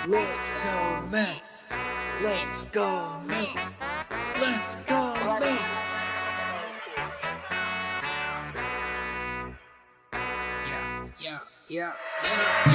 Let's go Mets. Let's go Mets. Let's go Mets. Yeah.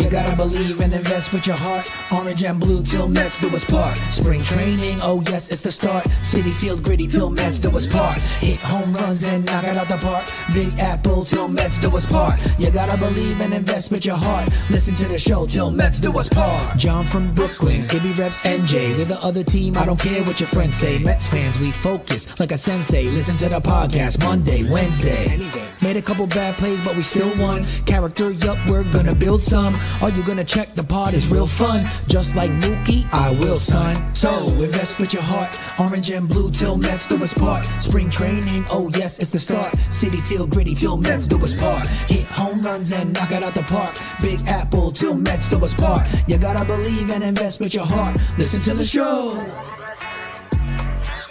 You gotta believe and invest with your heart. Orange and blue till Mets do us part. Spring training, oh yes, it's the start. City Field gritty till Mets do us part. Hit home runs and knock it out the park. Big Apple till Mets do us part. You gotta believe and invest with your heart. Listen to the show till Mets do us part. John from Brooklyn, Gibby reps NJ. With the other team, I don't care what your friends say. Mets fans, we focus like a sensei. Listen to the podcast Monday, Wednesday. Made a couple bad plays, but we still won. Character, yup, we're gonna build some. Are you gonna check the pod? It's real fun. Just like Mookie, I will, son. So invest with your heart. Orange and blue till Mets do us part. Spring training, oh yes, it's the start. City Field gritty till Mets do us part. Hit home runs and knock it out the park. Big Apple till Mets do us part. You gotta believe and invest with your heart. Listen to the show.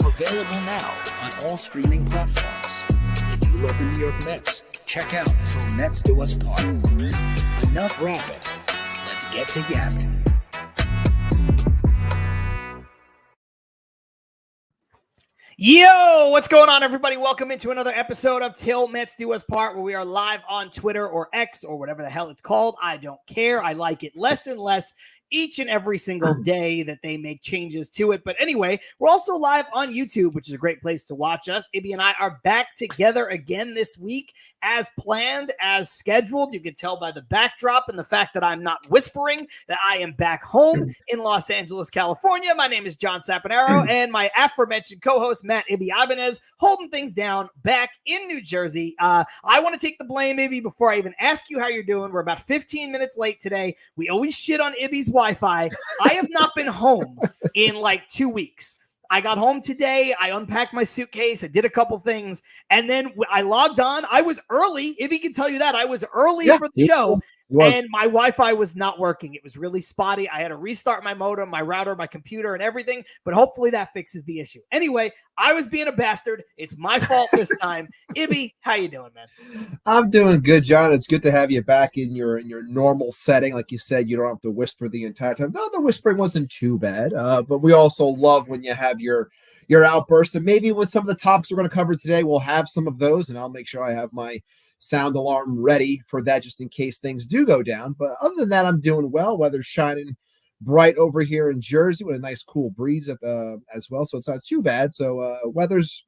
Available now on all streaming platforms. If you love the New York Mets, check out Till Mets Do Us Part. Enough rapping. Let's get to yapping. Yo, what's going on, everybody? Welcome into another episode of Till Mets Do Us Part, where we are live on Twitter or X or whatever the hell it's called. I don't care. I like it less and less each and every single day that they make changes to it. But anyway, we're also live on YouTube, which is a great place to watch us. Ibby and I are back together again this week as planned, as scheduled. You can tell by the backdrop and the fact that I'm not whispering that I am back home in Los Angeles, California. My name is John Saponaro, and my aforementioned co-host, Matt Ibanez, holding things down back in New Jersey. I want to take the blame, Ibby, before I even ask you how you're doing. We're about 15 minutes late today. We always shit on Ibby's Wi-Fi. I have not been home in like 2 weeks. I got home today. I unpacked my suitcase. I did a couple things. And then I logged on. I was early. Ibby can tell you that. I was early for the show. And my Wi-Fi was not working. It was really spotty. I had to restart my modem, my router, my computer, and everything. But hopefully that fixes the issue. Anyway, I was being a bastard. It's my fault this time. Ibby, how you doing, man? I'm doing good, John. It's good to have you back in your normal setting. Like you said, you don't have to whisper the entire time. No, the whispering wasn't too bad. But we also love when you have your outbursts. And maybe with some of the topics we're going to cover today, we'll have some of those. And I'll make sure I have my sound alarm ready for that just in case things do go down. But other than that, I'm doing well. Weather's shining bright over here in Jersey with a nice cool breeze as well. So it's not too bad. So weather's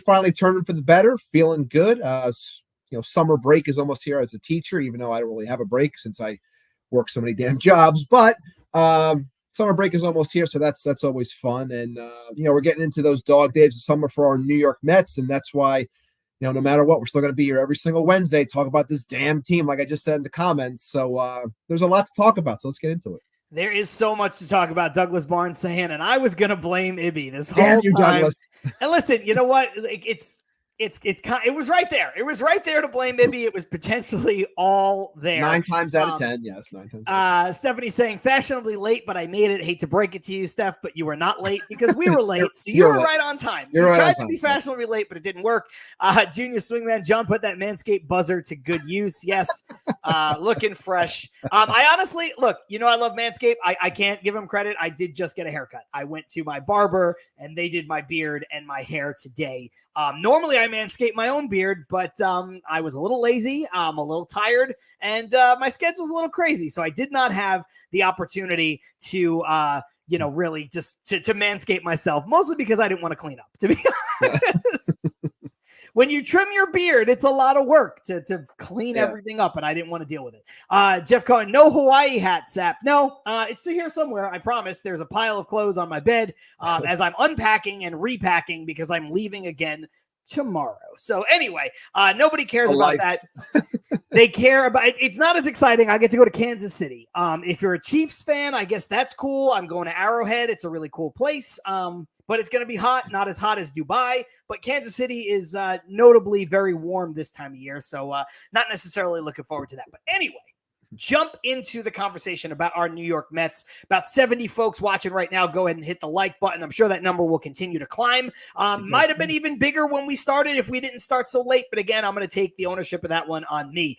finally turning for the better, feeling good. Summer break is almost here as a teacher, even though I don't really have a break since I work so many damn jobs. But summer break is almost here, so that's always fun. And we're getting into those dog days of summer for our New York Mets, and that's why no matter what, we're still going to be here every single Wednesday, talk about this damn team, like I just said in the comments. So there's a lot to talk about, so let's get into it. There is so much to talk about. Douglas Barnes saying, and I was going to blame Ibby this whole Damn you, time. Douglas. And listen, you know what? It was right there. It was right there to blame Ibby. It was potentially all there. 9 times out of 10. Yes, 9 times. Stephanie saying fashionably late, but I made it. Hate to break it to you, Steph, but you were not late because we were late. So you were right on time. You tried to be fashionably late, but it didn't work. Junior Swingman John put that MANSCAPED buzzer to good use. Yes. Looking fresh. I honestly, look, I love MANSCAPED. I can't give them credit. I did just get a haircut. I went to my barber and they did my beard and my hair today. Normally I manscape my own beard, but I was a little lazy. I'm a little tired, and my schedule's a little crazy. So I did not have the opportunity to, really just to manscape myself, mostly because I didn't want to clean up, to be honest. When you trim your beard, it's a lot of work to clean everything up, and I didn't want to deal with it. Jeff Cohen, no Hawaii hat, Sap. No, it's here somewhere. I promise. There's a pile of clothes on my bed as I'm unpacking and repacking because I'm leaving again tomorrow. So anyway, nobody cares about that. They care about it. It's not as exciting. I get to go to Kansas City. If you're a Chiefs fan, I guess that's cool. I'm going to Arrowhead. It's a really cool place. But it's going to be hot, not as hot as Dubai. But Kansas City is notably very warm this time of year. So not necessarily looking forward to that. But anyway, jump into the conversation about our New York Mets. About 70 folks watching right now. Go ahead and hit the like button. I'm sure that number will continue to climb. Might have been even bigger when we started if we didn't start so late. But again, I'm going to take the ownership of that one on me.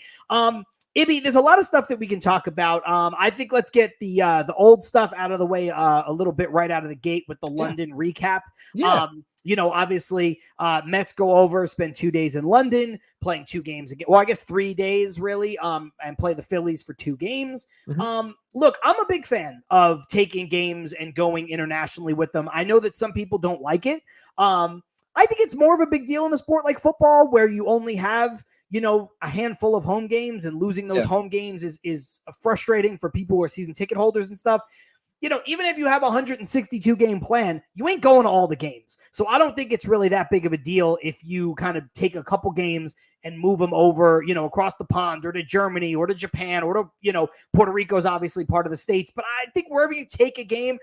Ibby, there's a lot of stuff that we can talk about. I think let's get the old stuff out of the way a little bit right out of the gate with the London recap. Yeah. Obviously, Mets go over, spend 2 days in London, playing 2 games again. Well, I guess 3 days really, and play the Phillies for 2 games. Mm-hmm. Look, I'm a big fan of taking games and going internationally with them. I know that some people don't like it. I think it's more of a big deal in a sport like football where you only have a handful of home games, and losing those home games is frustrating for people who are season ticket holders and stuff. Even if you have a 162 game plan, you ain't going to all the games. So I don't think it's really that big of a deal if you kind of take a couple games and move them over, across the pond or to Germany or to Japan or to, Puerto Rico's obviously part of the States. But I think wherever you take a game,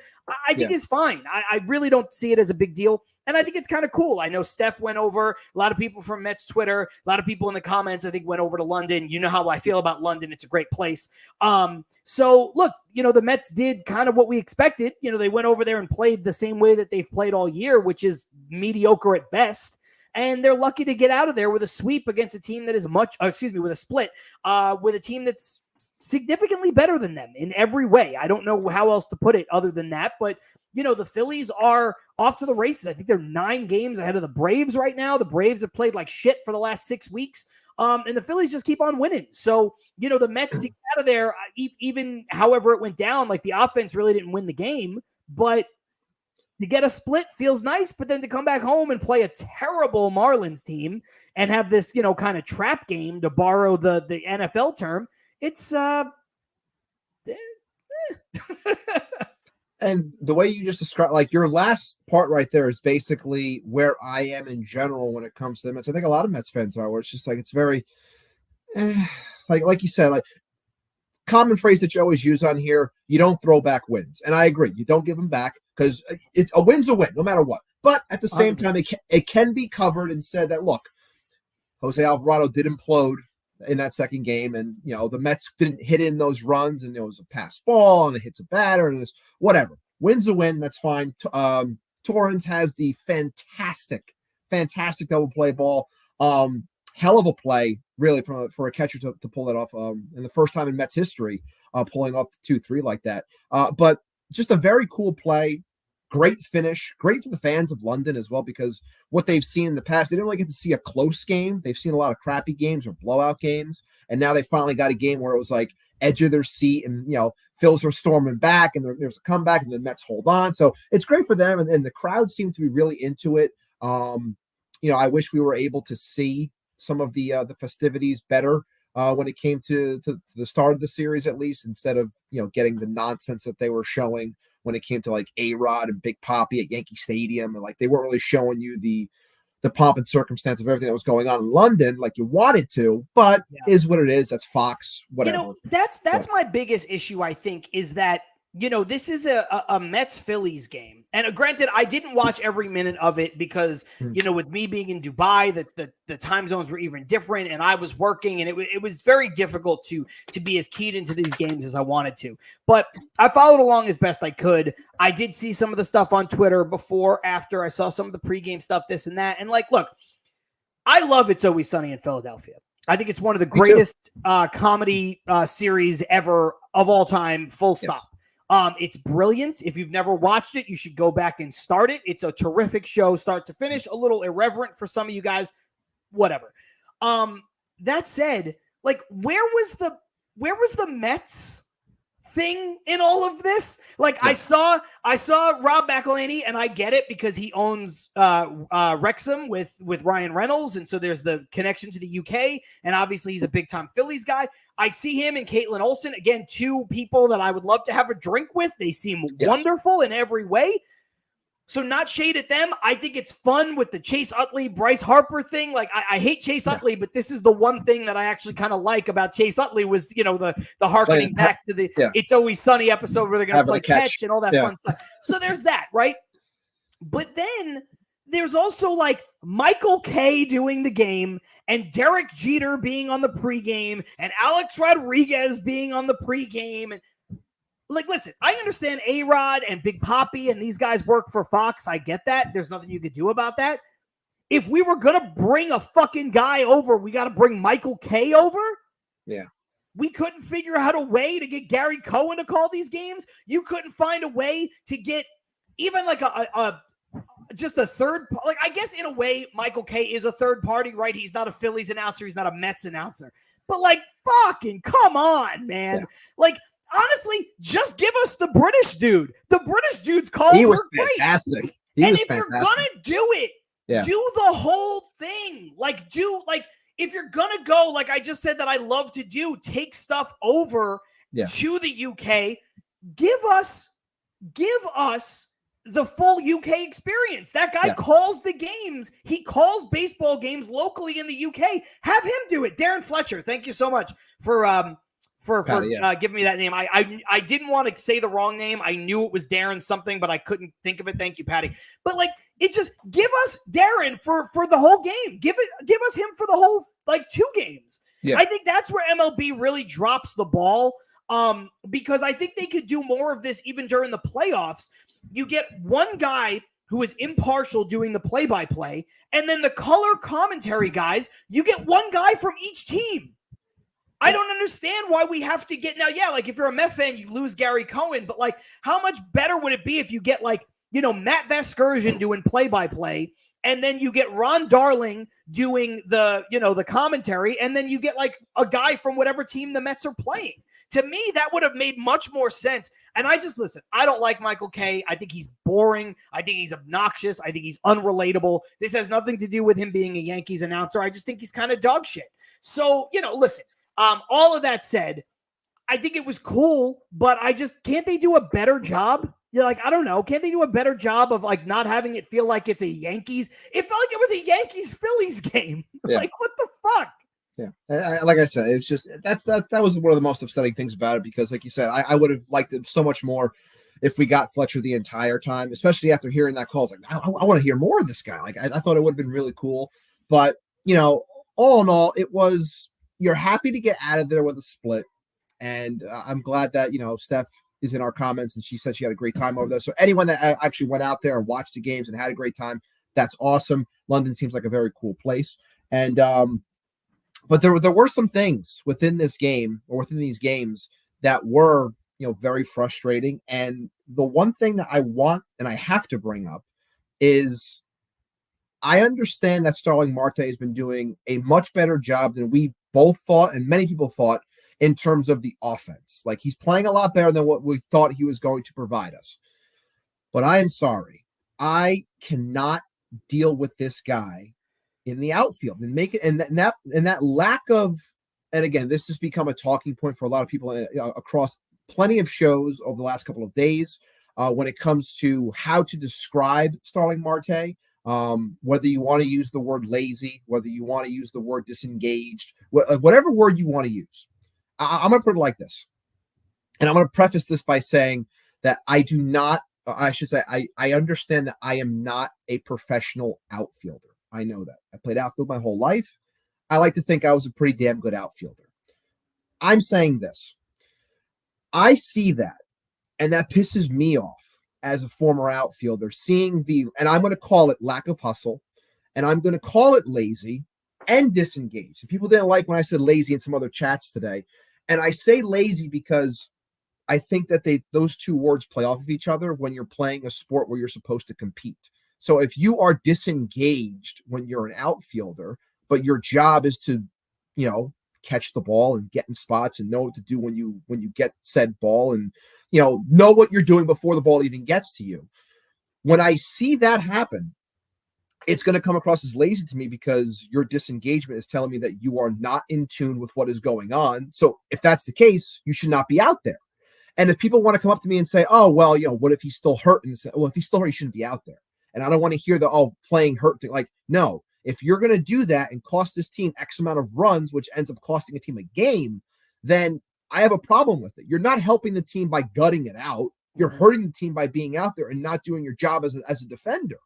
I think is fine. I really don't see it as a big deal. And I think it's kind of cool. I know Steph went over. A lot of people from Mets Twitter, a lot of people in the comments, I think, went over to London. You know how I feel about London. It's a great place. So look, the Mets did kind of what we expected. They went over there and played the same way that they've played all year, which is mediocre at best. And they're lucky to get out of there with a sweep against a team that is with a split, with a team that's significantly better than them in every way. I don't know how else to put it other than that, but the Phillies are off to the races. I think they're 9 games ahead of the Braves right now. The Braves have played like shit for the last 6 weeks. And the Phillies just keep on winning. So, the Mets to get out of there, even however it went down, like the offense really didn't win the game, but to get a split feels nice. But then to come back home and play a terrible Marlins team and have this, kind of trap game, to borrow the NFL term, it's And the way you just described, like your last part right there is basically where I am in general when it comes to the Mets. I think a lot of Mets fans are, where it's just like, it's very, like you said, like common phrase that you always use on here, you don't throw back wins. And I agree. You don't give them back because a win's a win, no matter what. But at the same time, it can be covered and said that, look, Jose Alvarez did implode in that second game, and the Mets didn't hit in those runs, and it was a pass ball and it hits a batter, and it's whatever. Win's a win, that's fine. Torrens has the fantastic double play ball. Hell of a play, really, for a catcher to pull it off. And the first time in Mets history, pulling off the 2-3 like that. But just a very cool play. Great finish, great for the fans of London as well, because what they've seen in the past, they didn't really get to see a close game. They've seen a lot of crappy games or blowout games, and now they finally got a game where it was like edge of their seat, and Phils are storming back, and there's a comeback, and the Mets hold on. So it's great for them, and the crowd seemed to be really into it. I wish we were able to see some of the festivities better when it came to the start of the series, at least, instead of getting the nonsense that they were showing when it came to like A-Rod and Big Papi at Yankee Stadium. And like, they weren't really showing you the pomp and circumstance of everything that was going on in London like you wanted to, but is what it is. That's Fox, whatever. That's my biggest issue, I think, is that, this is a Mets-Phillies game. And granted, I didn't watch every minute of it because, with me being in Dubai, the time zones were even different, and I was working, and it was very difficult to be as keyed into these games as I wanted to. But I followed along as best I could. I did see some of the stuff on Twitter before, after. I saw some of the pregame stuff, this and that. And look, I love It's Always Sunny in Philadelphia. I think it's one of the greatest comedy series ever of all time, full stop. Yes. It's brilliant. If you've never watched it, you should go back and start it. It's a terrific show, start to finish, a little irreverent for some of you guys, whatever. That said, where was the Mets thing in all of this? I saw Rob McElhenney, and I get it because he owns Wrexham with Ryan Reynolds, and so there's the connection to the UK, and obviously he's a big time Phillies guy. I see him and Caitlin Olsen, again, 2 people that I would love to have a drink with. They seem wonderful in every way. So not shade at them. I think it's fun with the Chase Utley, Bryce Harper thing. I hate Chase Utley, but this is the one thing that I actually kind of like about Chase Utley was, the harkening back to the It's Always Sunny episode where they're going to play catch and all that fun stuff. So there's that, right? But then there's also Michael Kay doing the game, and Derek Jeter being on the pregame, and Alex Rodriguez being on the pregame. And listen, I understand A-Rod and Big Papi and these guys work for Fox. I get that. There's nothing you could do about that. If we were going to bring a fucking guy over, we got to bring Michael Kay over? Yeah. We couldn't figure out a way to get Gary Cohen to call these games. You couldn't find a way to get even like just a third, like I guess in a way, Michael Kay is a third party, right? He's not a Phillies announcer. He's not a Mets announcer. But like, fucking come on, man. Yeah. Like, honestly, just give us the British dude. The British dude's calls were fantastic. Great. And if you're gonna do it, do the whole thing. Like, if you're gonna go, like I just said that I love to do, take stuff over to the UK. Give us the full UK experience. That guy calls the games. He calls baseball games locally in the UK. Have him do it. Darren Fletcher, thank you so much for giving me that name. I didn't want to say the wrong name. I knew it was Darren something, but I couldn't think of it. Thank you, Patty. But like, it's just give us Darren for the whole game. Give us him for the whole like 2 games. Yeah. I think that's where MLB really drops the ball. Because I think they could do more of this even during the playoffs. You get one guy who is impartial doing the play-by-play, and then the color commentary guys, you get one guy from each team. I don't understand why we have to get now. Yeah, like if you're a Met fan, you lose Gary Cohen, but like how much better would it be if you get like, Matt Vasgersian doing play-by-play, and then you get Ron Darling doing the commentary, and then you get like a guy from whatever team the Mets are playing. To me, that would have made much more sense. And listen, I don't like Michael Kay. I think he's boring. I think he's obnoxious. I think he's unrelatable. This has nothing to do with him being a Yankees announcer. I just think he's kind of dog shit. So, listen, all of that said, I think it was cool, but can't they do a better job? I don't know. Can't they do a better job of like not having it feel like it's a Yankees? It felt like it was a Yankees-Phillies game. Yeah. Like, what the fuck? Yeah. Like I said, it's just that was one of the most upsetting things about it, because like you said, I would have liked it so much more if we got Fletcher the entire time, especially after hearing that call. It's like, I want to hear more of this guy. Like I thought it would have been really cool. But, all in all, it was, you're happy to get out of there with a split. And I'm glad that, Steph is in our comments and she said she had a great time over there. So anyone that actually went out there and watched the games and had a great time, that's awesome. London seems like a very cool place. And, but there were some things within this game or within these games that were, very frustrating. And the one thing that I want and I have to bring up is I understand that Starling Marte has been doing a much better job than we both thought and many people thought in terms of the offense. Like, he's playing a lot better than what we thought he was going to provide us. But I am sorry. I cannot deal with this guy in the outfield and make it, and that lack of, and again, this has become a talking point for a lot of people across plenty of shows over the last couple of days when it comes to how to describe Starling Marte, whether you want to use the word lazy, whether you want to use the word disengaged, whatever word you want to use. I'm going to put it like this, and I'm going to preface this by saying that I understand that I am not a professional outfielder. I know that. I played outfield my whole life. I like to think I was a pretty damn good outfielder. I'm saying this. I see that, and that pisses me off as a former outfielder, seeing and I'm going to call it lack of hustle, and I'm going to call it lazy and disengaged. And people didn't like when I said lazy in some other chats today. And I say lazy because I think that those two words play off of each other when you're playing a sport where you're supposed to compete. So if you are disengaged when you're an outfielder, but your job is to, catch the ball and get in spots and know what to do when you get said ball and, know what you're doing before the ball even gets to you. When I see that happen, it's going to come across as lazy to me because your disengagement is telling me that you are not in tune with what is going on. So if that's the case, you should not be out there. And if people want to come up to me and say, oh, well, what if he's still hurt? And say, well, if he's still hurt, he shouldn't be out there. And I don't want to hear the, playing hurt thing. Like, no, if you're going to do that and cost this team X amount of runs, which ends up costing a team a game, then I have a problem with it. You're not helping the team by gutting it out. You're hurting the team by being out there and not doing your job as a defender.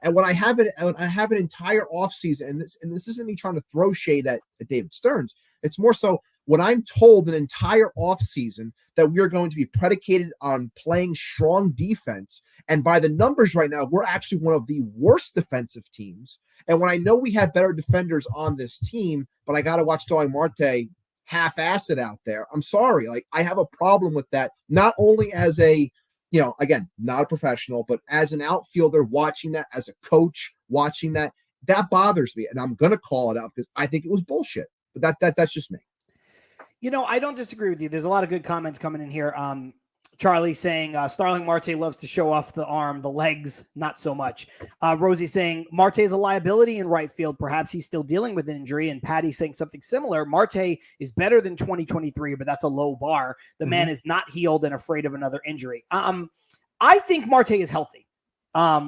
And when I have an entire offseason, and this isn't me trying to throw shade at David Stearns. It's more so when I'm told an entire offseason that we are going to be predicated on playing strong defense, and by the numbers right now, we're actually one of the worst defensive teams. And when I know we have better defenders on this team, but I got to watch Starling Marte half-ass it out there. I'm sorry. Like, I have a problem with that, not only as a, again, not a professional, but as an outfielder watching that, as a coach watching that bothers me. And I'm going to call it out because I think it was bullshit. But that's just me. I don't disagree with you. There's a lot of good comments coming in here. Charlie saying Starling Marte loves to show off the arm, the legs, not so much. Rosie saying Marte is a liability in right field. Perhaps he's still dealing with injury. And Patty saying something similar. Marte is better than 2023, but that's a low bar. The man is not healed and afraid of another injury. I think Marte is healthy.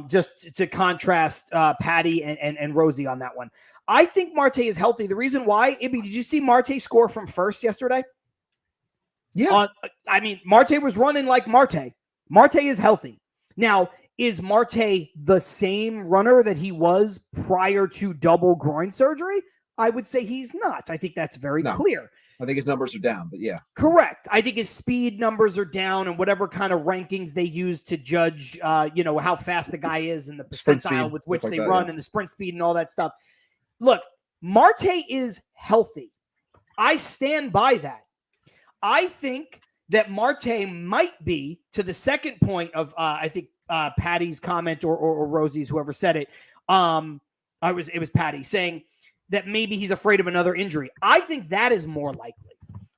Just to contrast Patty and Rosie on that one. I think Marte is healthy. The reason why, Ibby, did you see Marte score from first yesterday? Yeah. Marte was running like Marte. Marte is healthy. Now, is Marte the same runner that he was prior to double groin surgery? I would say he's not. I think that's very clear. I think his numbers are down, but yeah. Correct. I think his speed numbers are down, and whatever kind of rankings they use to judge, how fast the guy is and the percentile with which they run and the sprint speed and all that stuff. Look, Marte is healthy. I stand by that. I think that Marte might be, to the second point of, Patty's comment or Rosie's, whoever said it. It was Patty saying that maybe he's afraid of another injury. I think that is more likely.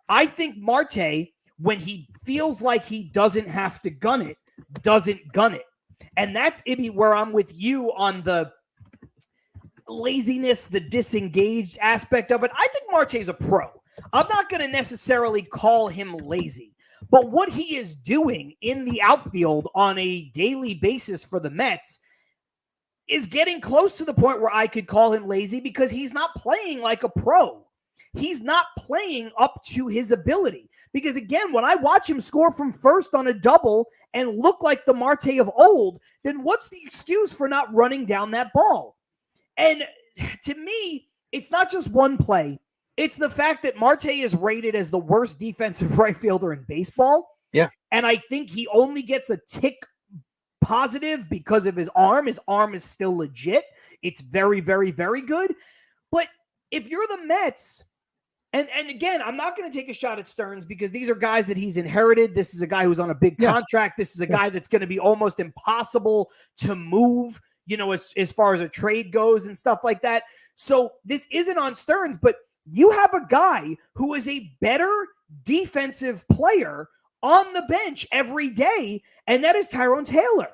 I think Marte, when he feels like he doesn't have to gun it, doesn't gun it. And that's, Ibby, where I'm with you on the laziness, the disengaged aspect of it. I think Marte's a pro. I'm not going to necessarily call him lazy, but what he is doing in the outfield on a daily basis for the Mets is getting close to the point where I could call him lazy because he's not playing like a pro. He's not playing up to his ability. Because again, when I watch him score from first on a double and look like the Marte of old, then what's the excuse for not running down that ball? And to me, it's not just one play. It's the fact that Marte is rated as the worst defensive right fielder in baseball. Yeah. And I think he only gets a tick positive because of his arm. His arm is still legit. It's very, very, very good. But if you're the Mets, and again, I'm not going to take a shot at Stearns because these are guys that he's inherited. This is a guy who's on a big contract. This is a guy that's going to be almost impossible to move, as far as a trade goes and stuff like that. So this isn't on Stearns, but you have a guy who is a better defensive player on the bench every day, and that is Tyrone Taylor.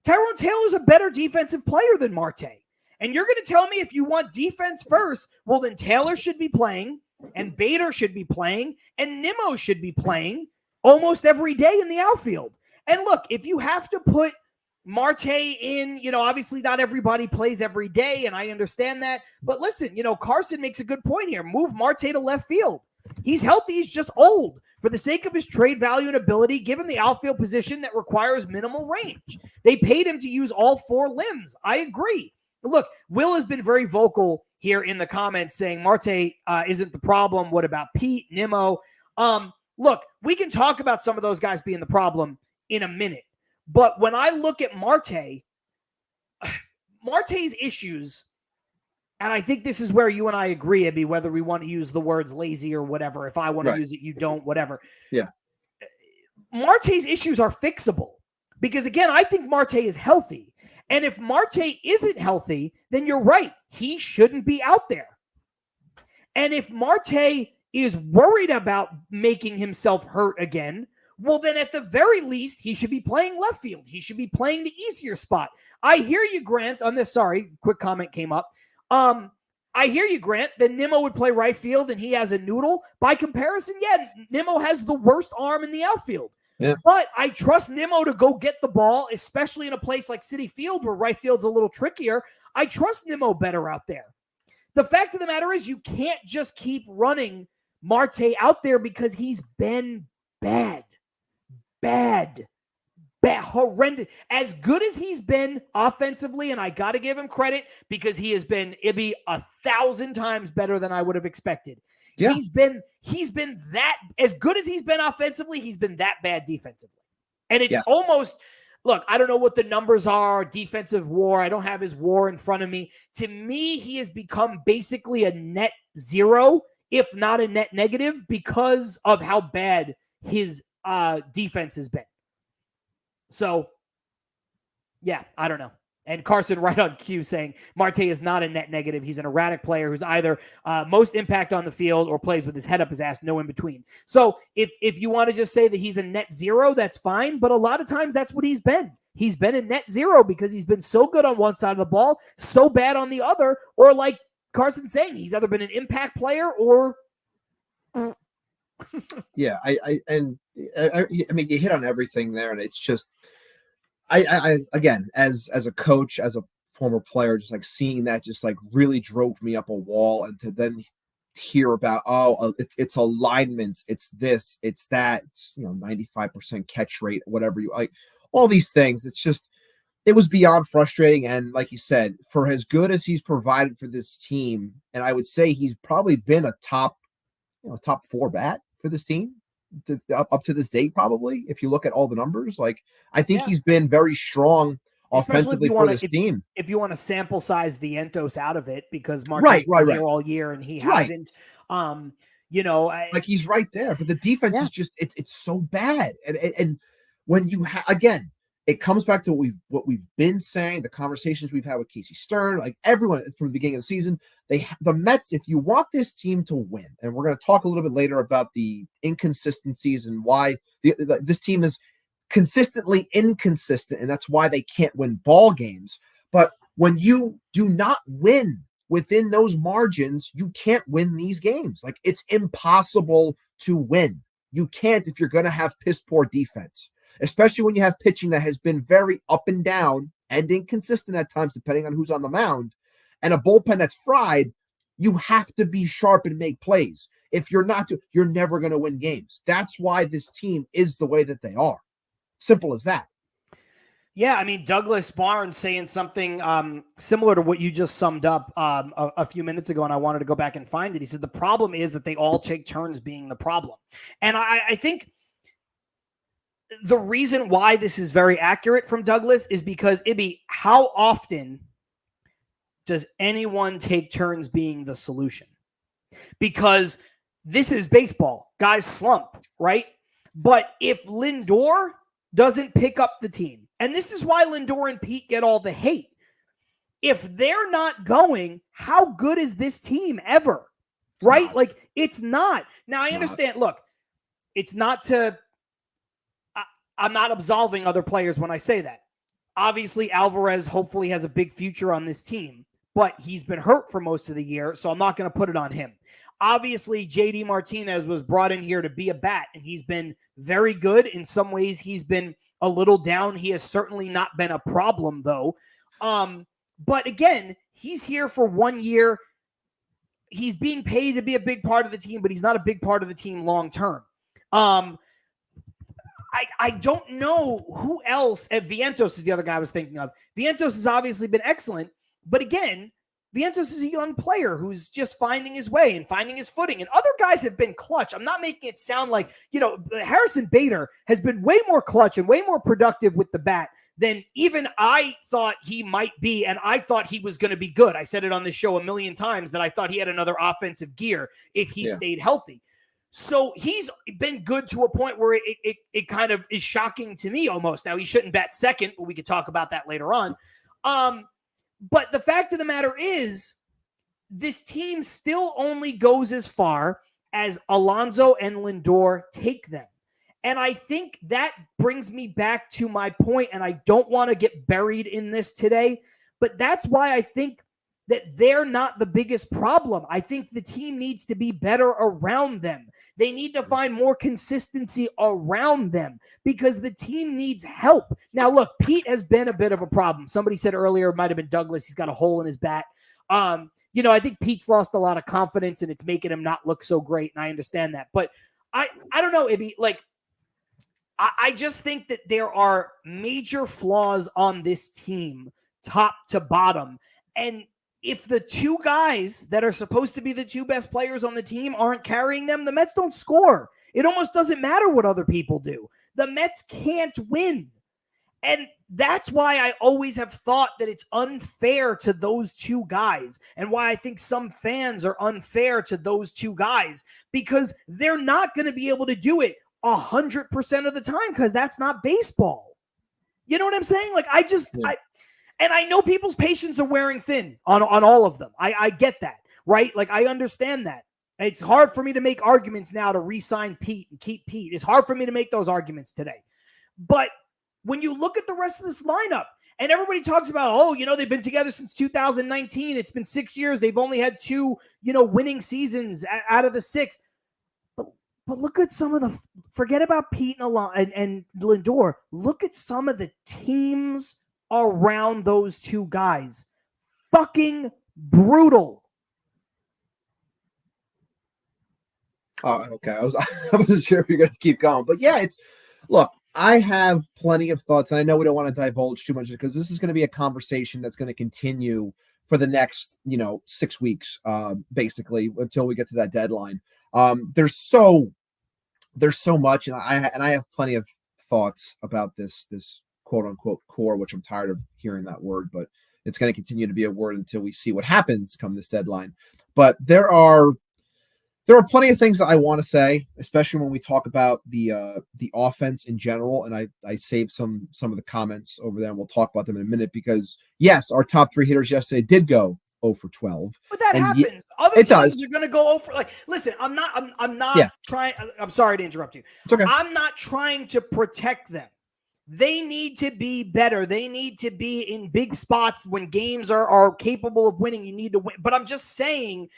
Tyrone Taylor is a better defensive player than Marte. And you're going to tell me if you want defense first, well, then Taylor should be playing, and Bader should be playing, and Nimmo should be playing almost every day in the outfield. And look, if you have to put Marte in, obviously not everybody plays every day, and I understand that. But listen, Carson makes a good point here. Move Marte to left field. He's healthy. He's just old. For the sake of his trade value and ability, give him the outfield position that requires minimal range. They paid him to use all four limbs. I agree. Look, Will has been very vocal here in the comments saying Marte isn't the problem. What about Pete, Nimmo? Look, we can talk about some of those guys being the problem in a minute. But when I look at Marte's issues, and I think this is where you and I agree, Ibby, whether we want to use the words lazy or whatever. If I want to use it, you don't, whatever. Yeah. Marte's issues are fixable because, again, I think Marte is healthy. And if Marte isn't healthy, then you're right. He shouldn't be out there. And if Marte is worried about making himself hurt again, well, then at the very least, he should be playing left field. He should be playing the easier spot. I hear you, Grant, on this. Sorry, quick comment came up. I hear you, Grant, that Nimmo would play right field and he has a noodle. By comparison, Nimmo has the worst arm in the outfield. Yeah. But I trust Nimmo to go get the ball, especially in a place like Citi Field where right field's a little trickier. I trust Nimmo better out there. The fact of the matter is you can't just keep running Marte out there because he's been bad, horrendous. As good as he's been offensively, and I got to give him credit because he has been, Ibby, 1,000 times better than I would have expected. Yeah. He's been that, as good as he's been offensively, he's been that bad defensively. And it's almost, look, I don't know what the numbers are, defensive WAR. I don't have his WAR in front of me. To me, he has become basically a net zero if not a net negative, because of how bad his defense has been. So, yeah, I don't know. And Carson right on cue saying Marte is not a net negative. He's an erratic player who's either most impact on the field or plays with his head up his ass, no in between. So if you want to just say that he's a net zero, that's fine. But a lot of times that's what he's been. He's been a net zero because he's been so good on one side of the ball, so bad on the other, or like Carson's saying, he's either been an impact player or... Yeah, I mean, you hit on everything there, and it's just, I again, as a coach, as a former player, just like seeing that just like really drove me up a wall, and to then hear about, it's alignments, it's this, it's that, it's, 95% catch rate, whatever you like, all these things. It's just, it was beyond frustrating. And like you said, for as good as he's provided for this team, and I would say he's probably been a top 4 bat for this team up to this date, probably, if you look at all the numbers. Like, I think he's been very strong offensively for this team. If you want to sample size Vientos out of it, because Martin's been here all year and he hasn't, like he's right there, but the defense is just, it's so bad. And when you again, it comes back to what we've been saying, the conversations we've had with Casey Stern, like everyone from the beginning of the season. The Mets, if you want this team to win, and we're going to talk a little bit later about the inconsistencies and why this team is consistently inconsistent, and that's why they can't win ball games. But when you do not win within those margins, you can't win these games. Like, it's impossible to win. You can't if you're going to have piss poor defense, especially when you have pitching that has been very up and down and inconsistent at times, depending on who's on the mound, and a bullpen that's fried. You have to be sharp and make plays. If you're not, you're never going to win games. That's why this team is the way that they are. Simple as that. Yeah, I mean, Douglas Barnes saying something similar to what you just summed up a few minutes ago, and I wanted to go back and find it. He said the problem is that they all take turns being the problem. And I think the reason why this is very accurate from Douglas is because, Ibby, how often does anyone take turns being the solution? Because this is baseball. Guys slump, right? But if Lindor doesn't pick up the team, and this is why Lindor and Pete get all the hate, if they're not going, how good is this team ever? Right? Not. Like, it's not. Now, I understand. Look, it's not to... I'm not absolving other players when I say that. Obviously, Alvarez hopefully has a big future on this team, but he's been hurt for most of the year, so I'm not going to put it on him. Obviously, JD Martinez was brought in here to be a bat, and he's been very good. In some ways, he's been a little down. He has certainly not been a problem, though. But again, he's here for 1 year. He's being paid to be a big part of the team, but he's not a big part of the team long term. I don't know who else. Vientos is the other guy I was thinking of. Vientos has obviously been excellent, but again, Vientos is a young player who's just finding his way and finding his footing. And other guys have been clutch. I'm not making it sound like, Harrison Bader has been way more clutch and way more productive with the bat than even I thought he might be, and I thought he was going to be good. I said it on the show a million times that I thought he had another offensive gear if he stayed healthy. So he's been good to a point where it kind of is shocking to me almost. Now, he shouldn't bat second, but we could talk about that later on. But the fact of the matter is, this team still only goes as far as Alonso and Lindor take them. And I think that brings me back to my point, and I don't want to get buried in this today, but that's why I think that they're not the biggest problem. I think the team needs to be better around them. They need to find more consistency around them because the team needs help. Now, look, Pete has been a bit of a problem. Somebody said earlier, it might have been Douglas, he's got a hole in his bat. I think Pete's lost a lot of confidence and it's making him not look so great, and I understand that. But I don't know, Ibby, like, I just think that there are major flaws on this team, top to bottom. And if the two guys that are supposed to be the two best players on the team aren't carrying them, the Mets don't score. It almost doesn't matter what other people do. The Mets can't win. And that's why I always have thought that it's unfair to those two guys, and why I think some fans are unfair to those two guys, because they're not going to be able to do it 100% of the time, because that's not baseball. You know what I'm saying? Like, and I know people's patience are wearing thin on all of them. I get that, right? Like, I understand that. It's hard for me to make arguments now to re-sign Pete and keep Pete. It's hard for me to make those arguments today. But when you look at the rest of this lineup, and everybody talks about, they've been together since 2019. It's been 6 years. They've only had 2, winning seasons out of the 6. But look at some of the, forget about Pete and Lindor. Look at some of the teams around those two guys. Fucking brutal. Oh, okay. I wasn't sure if you're going to keep going. But yeah, look, I have plenty of thoughts, and I know we don't want to divulge too much because this is going to be a conversation that's going to continue for the next, 6 weeks, basically, until we get to that deadline. There's so much, and I have plenty of thoughts about this quote unquote core, which I'm tired of hearing that word, but it's going to continue to be a word until we see what happens come this deadline. But there are plenty of things that I want to say, especially when we talk about the offense in general. And I saved some of the comments over there, and we'll talk about them in a minute, because yes, our top 3 hitters yesterday did go 0 for 12. But that happens. Other teams are going to go 0 for, listen, I'm not trying. I'm sorry to interrupt you. It's okay. I'm not trying to protect them. They need to be better. They need to be in big spots when games are capable of winning. You need to win. But I'm just saying,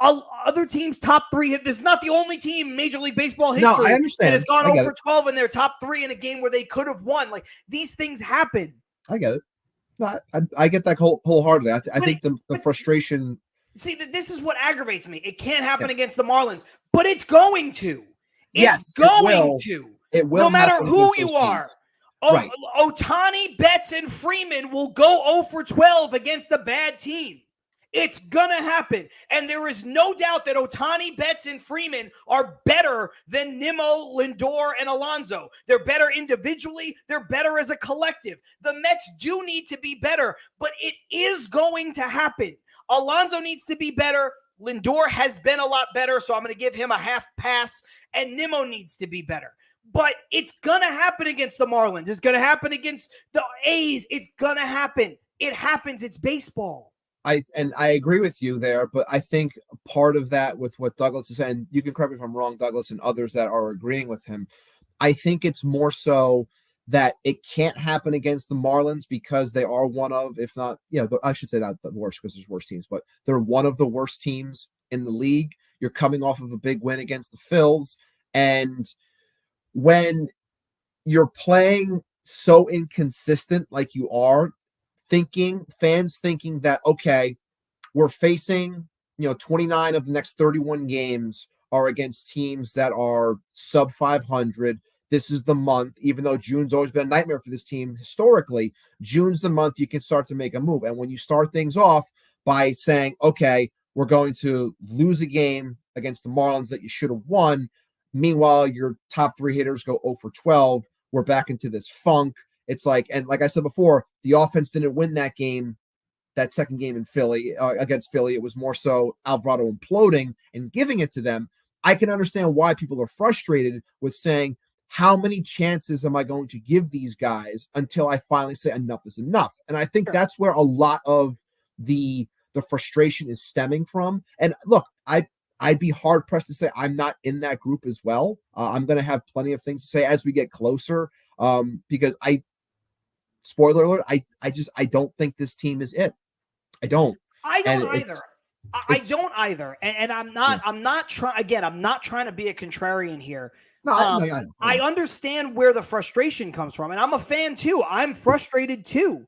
other teams' top 3. This is not the only team in Major League Baseball history I understand. that has gone 0 for 12 in their top 3 in a game where they could have won. Like, these things happen. I get it. No, I get that wholeheartedly. I think the frustration. See, this is what aggravates me. It can't happen against the Marlins, but it's going to. It's going to. It will. No matter who you are. Right. Ohtani, Betts, and Freeman will go 0 for 12 against a bad team. It's going to happen. And there is no doubt that Ohtani, Betts, and Freeman are better than Nimmo, Lindor, and Alonso. They're better individually. They're better as a collective. The Mets do need to be better, but it is going to happen. Alonso needs to be better. Lindor has been a lot better, so I'm going to give him a half pass. And Nimmo needs to be better. But it's going to happen against the Marlins. It's going to happen against the A's. It's going to happen. It happens. It's baseball. I agree with you there, but I think part of that with what Douglas is saying, you can correct me if I'm wrong, Douglas, and others that are agreeing with him. I think it's more so that it can't happen against the Marlins because they are one of, if not, I should say not the worst because there's worse teams, but they're one of the worst teams in the league. You're coming off of a big win against the Phils, and when you're playing so inconsistent like you are, fans thinking that, okay, we're facing, 29 of the next 31 games are against teams that are sub 500. This is the month, even though June's always been a nightmare for this team historically, June's the month you can start to make a move. And when you start things off by saying, okay, we're going to lose a game against the Marlins that you should have won, meanwhile, your top 3 hitters go 0 for 12, we're back into this funk. It's like, and like I said before, the offense didn't win that game, that second game in Philly, against Philly. It was more so Alvarez imploding and giving it to them. I can understand why people are frustrated with saying, how many chances am I going to give these guys until I finally say enough is enough? And I think that's where a lot of the frustration is stemming from. And look, I'd be hard pressed to say I'm not in that group as well. I'm going to have plenty of things to say as we get closer, because spoiler alert, I don't think this team is it. I don't. I don't either. I don't either. And I'm not trying to be a contrarian here. No, I understand where the frustration comes from, and I'm a fan too. I'm frustrated too.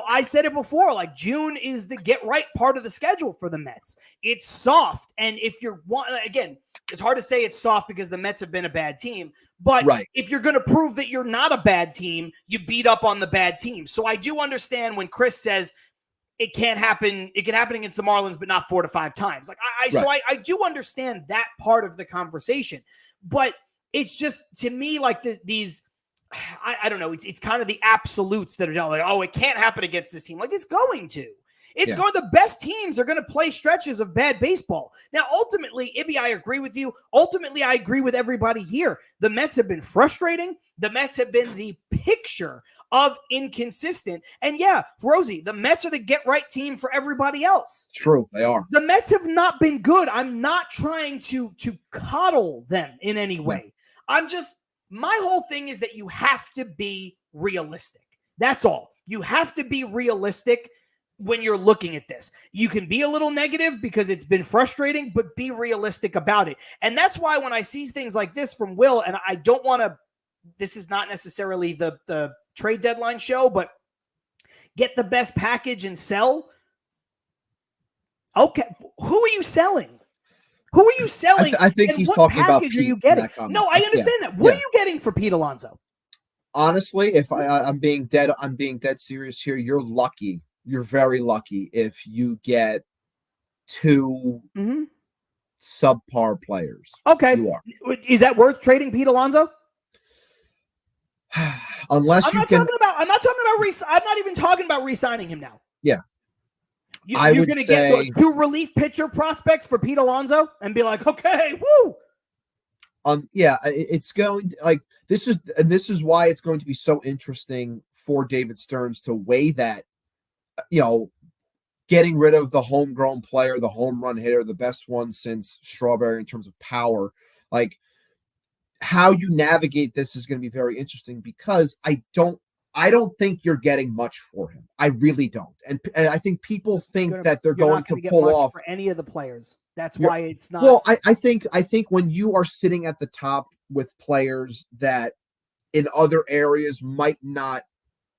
I said it before, like, June is the get right part of the schedule for the Mets. It's soft. And if again, it's hard to say it's soft because the Mets have been a bad team, but if you're going to prove that you're not a bad team, you beat up on the bad team. So I do understand when Chris says it can't happen. It can happen against the Marlins, but not 4 to 5 times. Like I do understand that part of the conversation, but it's just, to me, like these I don't know. It's kind of the absolutes that are like, oh, it can't happen against this team. Like, it's going to. It's going. The best teams are going to play stretches of bad baseball. Now, ultimately, Ibby, I agree with you. Ultimately, I agree with everybody here. The Mets have been frustrating. The Mets have been the picture of inconsistent. And yeah, Rosie, the Mets are the get-right team for everybody else. True, they are. The Mets have not been good. I'm not trying to coddle them in any way. My whole thing is that you have to be realistic. That's all. You have to be realistic when you're looking at this. You can be a little negative because it's been frustrating, but be realistic about it. And that's why when I see things like this from Will, and I don't want to, this is not necessarily the trade deadline show, but get the best package and sell. Okay. Who are you selling? Who are you selling? I think he's talking about Pete. Are you getting? No, I understand that. What are you getting for Pete Alonso? Honestly, if I'm being dead serious here. You're lucky. You're very lucky if you get two subpar players. Okay. You are. Is that worth trading Pete Alonso? Unless I'm not even talking about re-signing him now. Yeah. You're going to get two relief pitcher prospects for Pete Alonso and be like, okay, woo. Yeah, it's going like this is why it's going to be so interesting for David Stearns to weigh that, getting rid of the homegrown player, the home run hitter, the best one since Strawberry in terms of power. Like, how you navigate this is going to be very interesting because I don't think you're getting much for him. I really don't. And I think people think that they're going to pull off for any of the players. That's why it's not. Well, I think when you are sitting at the top with players that in other areas might not,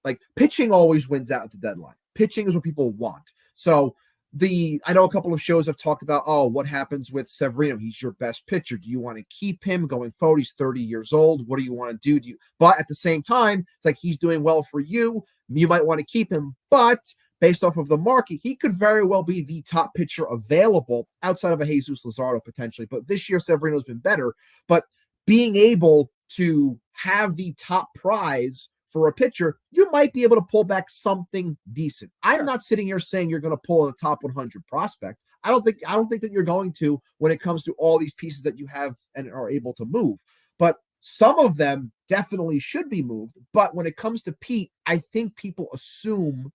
like, pitching always wins out at the deadline. Pitching is what people want. So I know a couple of shows have talked about, what happens with Severino? He's your best pitcher. Do you want to keep him going forward? He's 30 years old. What do you want to do? But at the same time, it's like he's doing well for you. You might want to keep him, but based off of the market, he could very well be the top pitcher available outside of a Jesus Luzardo potentially. But this year, Severino's been better. But being able to have the top prize for a pitcher, you might be able to pull back something decent. I'm not sitting here saying you're going to pull in a top 100 prospect. I don't think that you're going to when it comes to all these pieces that you have and are able to move. But some of them definitely should be moved. But when it comes to Pete, I think people assume,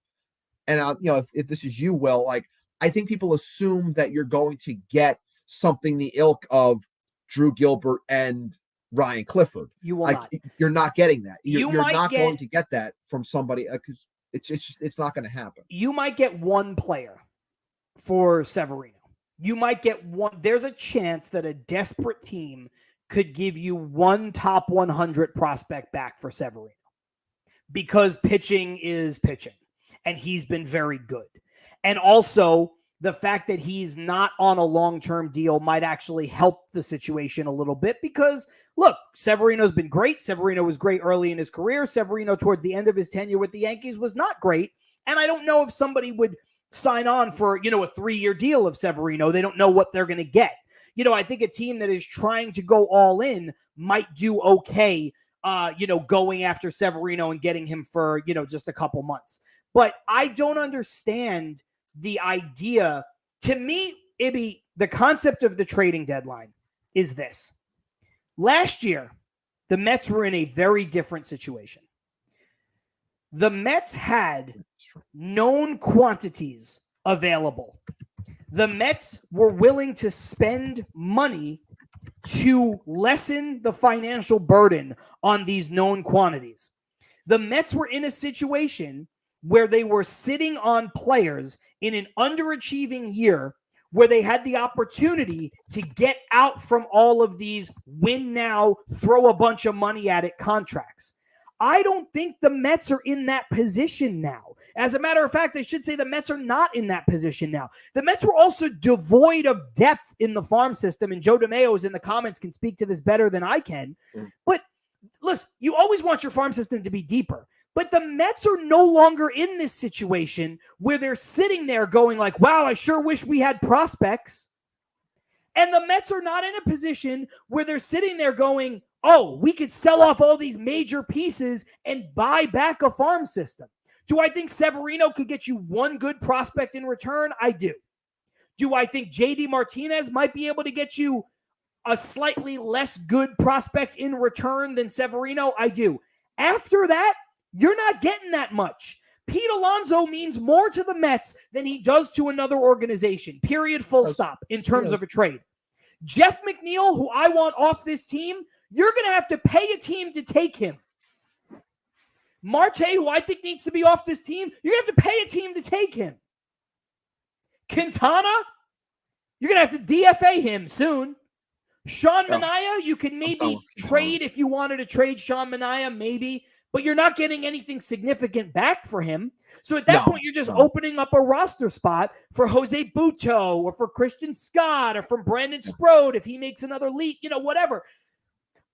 and if this is you, Will, like, I think people assume that you're going to get something the ilk of Drew Gilbert and Ryan Clifford. You will not. You're not getting that. You're not going to get that from somebody because it's not going to happen. You might get one player for Severino. You might get one. There's a chance that a desperate team could give you one top 100 prospect back for Severino because pitching is pitching, and he's been very good. And also, the fact that he's not on a long-term deal might actually help the situation a little bit because, look, Severino's been great. Severino was great early in his career. Severino, towards the end of his tenure with the Yankees, was not great. And I don't know if somebody would sign on for, a 3-year deal of Severino. They don't know what they're going to get. I think a team that is trying to go all in might do okay, going after Severino and getting him for, just a couple months. But I don't understand the idea. To me, Ibby, the concept of the trading deadline is this. Last year, the Mets were in a very different situation. The Mets had known quantities available. The Mets were willing to spend money to lessen the financial burden on these known quantities. The Mets were in a situation where they were sitting on players in an underachieving year where they had the opportunity to get out from all of these win now, throw a bunch of money at it contracts. I don't think the Mets are in that position now. As a matter of fact, I should say the Mets are not in that position now. The Mets were also devoid of depth in the farm system, and Joe DeMayo's in the comments can speak to this better than I can. But listen, you always want your farm system to be deeper. But the Mets are no longer in this situation where they're sitting there going like, wow, I sure wish we had prospects. And the Mets are not in a position where they're sitting there going, oh, we could sell off all these major pieces and buy back a farm system. Do I think Severino could get you one good prospect in return? I do. Do I think JD Martinez might be able to get you a slightly less good prospect in return than Severino? I do. After that, you're not getting that much. Pete Alonso means more to the Mets than he does to another organization, period, full stop, in terms of a trade. Jeff McNeil, who I want off this team, you're going to have to pay a team to take him. Marte, who I think needs to be off this team, you're going to have to pay a team to take him. Quintana, you're going to have to DFA him soon. Sean Manaea, you can maybe trade if you wanted to trade Sean Manaea, maybe, but you're not getting anything significant back for him. So at that point, you're just opening up a roster spot for Jose Buto or for Christian Scott or from Brandon Sprode if he makes another leap, whatever.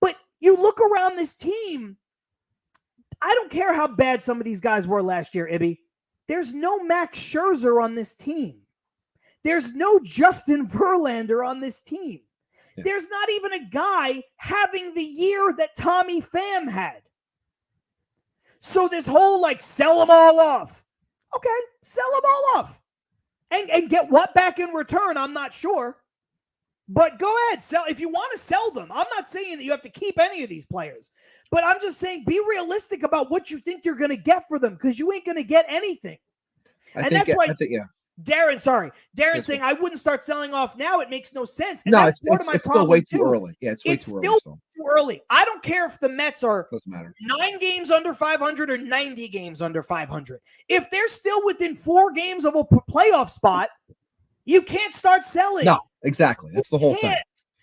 But you look around this team, I don't care how bad some of these guys were last year, Ibby. There's no Max Scherzer on this team. There's no Justin Verlander on this team. Yeah. There's not even a guy having the year that Tommy Pham had. So this whole sell them all off. Okay, sell them all off. And get what back in return, I'm not sure. But go ahead, sell if you want to sell them. I'm not saying that you have to keep any of these players. But I'm just saying be realistic about what you think you're going to get for them because you ain't going to get anything. That's why Darren saying I wouldn't start selling off now. It makes no sense. And that's part of my problem. Still way too early. Yeah, it's way too early. Still too early. I don't care if the Mets are 9 games under 500 or 90 games under 500. If they're still within 4 games of a playoff spot, you can't start selling. No, exactly. That's the whole thing.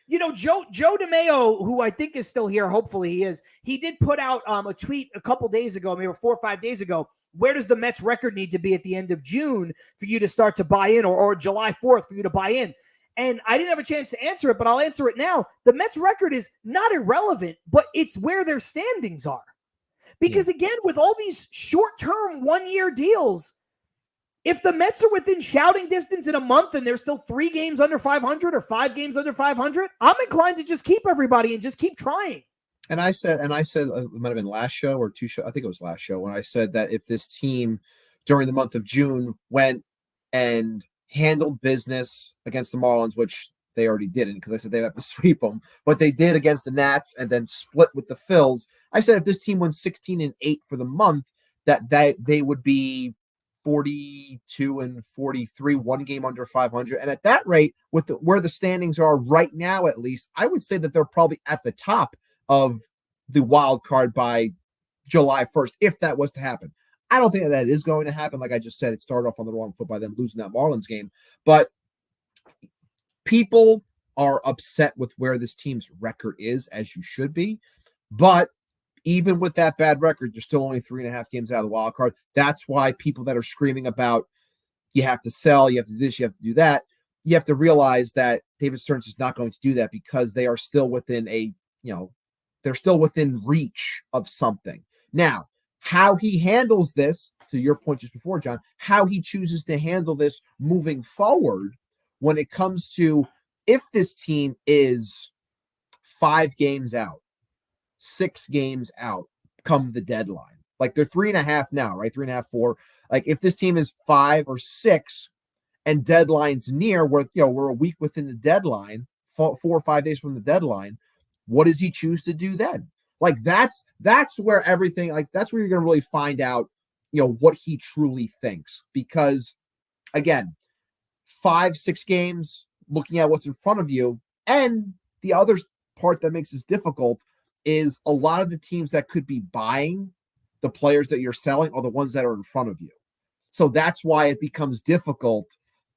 Joe DeMeo, who I think is still here, hopefully he is, he did put out a tweet a couple days ago, maybe 4 or 5 days ago. Where does the Mets record need to be at the end of June for you to start to buy in or July 4th for you to buy in? And I didn't have a chance to answer it, but I'll answer it now. The Mets record is not irrelevant, but it's where their standings are. Because again, with all these short-term 1-year deals, if the Mets are within shouting distance in a month and they're still 3 games under 500 or 5 games under 500, I'm inclined to just keep everybody and just keep trying. And I said, it might have been last show or 2 shows. I think it was last show when I said that if this team during the month of June went and handled business against the Marlins, which they already didn't because I said they'd have to sweep them, but they did against the Nats and then split with the Phils. I said if this team went 16-8 for the month, that they would be 42-43, 1 game under 500. And at that rate, with where the standings are right now, at least, I would say that they're probably at the top of the wild card by July 1st, if that was to happen. I don't think that is going to happen. Like I just said, it started off on the wrong foot by them losing that Marlins game. But people are upset with where this team's record is, as you should be. But even with that bad record, you're still only 3.5 games out of the wild card. That's why people that are screaming about you have to sell, you have to do this, you have to do that, you have to realize that David Stearns is not going to do that because they are still within they're still within reach of something. Now, how he handles this, to your point just before, John, how he chooses to handle this moving forward when it comes to if this team is 5 games out, 6 games out come the deadline. Like they're 3.5 now, right? 3.5, 4. Like if this team is 5 or 6 and deadline's near, we're a week within the deadline, 4 or 5 days from the deadline, what does he choose to do then? Like that's where everything, that's where you're going to really find out, what he truly thinks. Because again, 5-6 games, looking at what's in front of you. And the other part that makes this difficult is a lot of the teams that could be buying the players that you're selling are the ones that are in front of you. So that's why it becomes difficult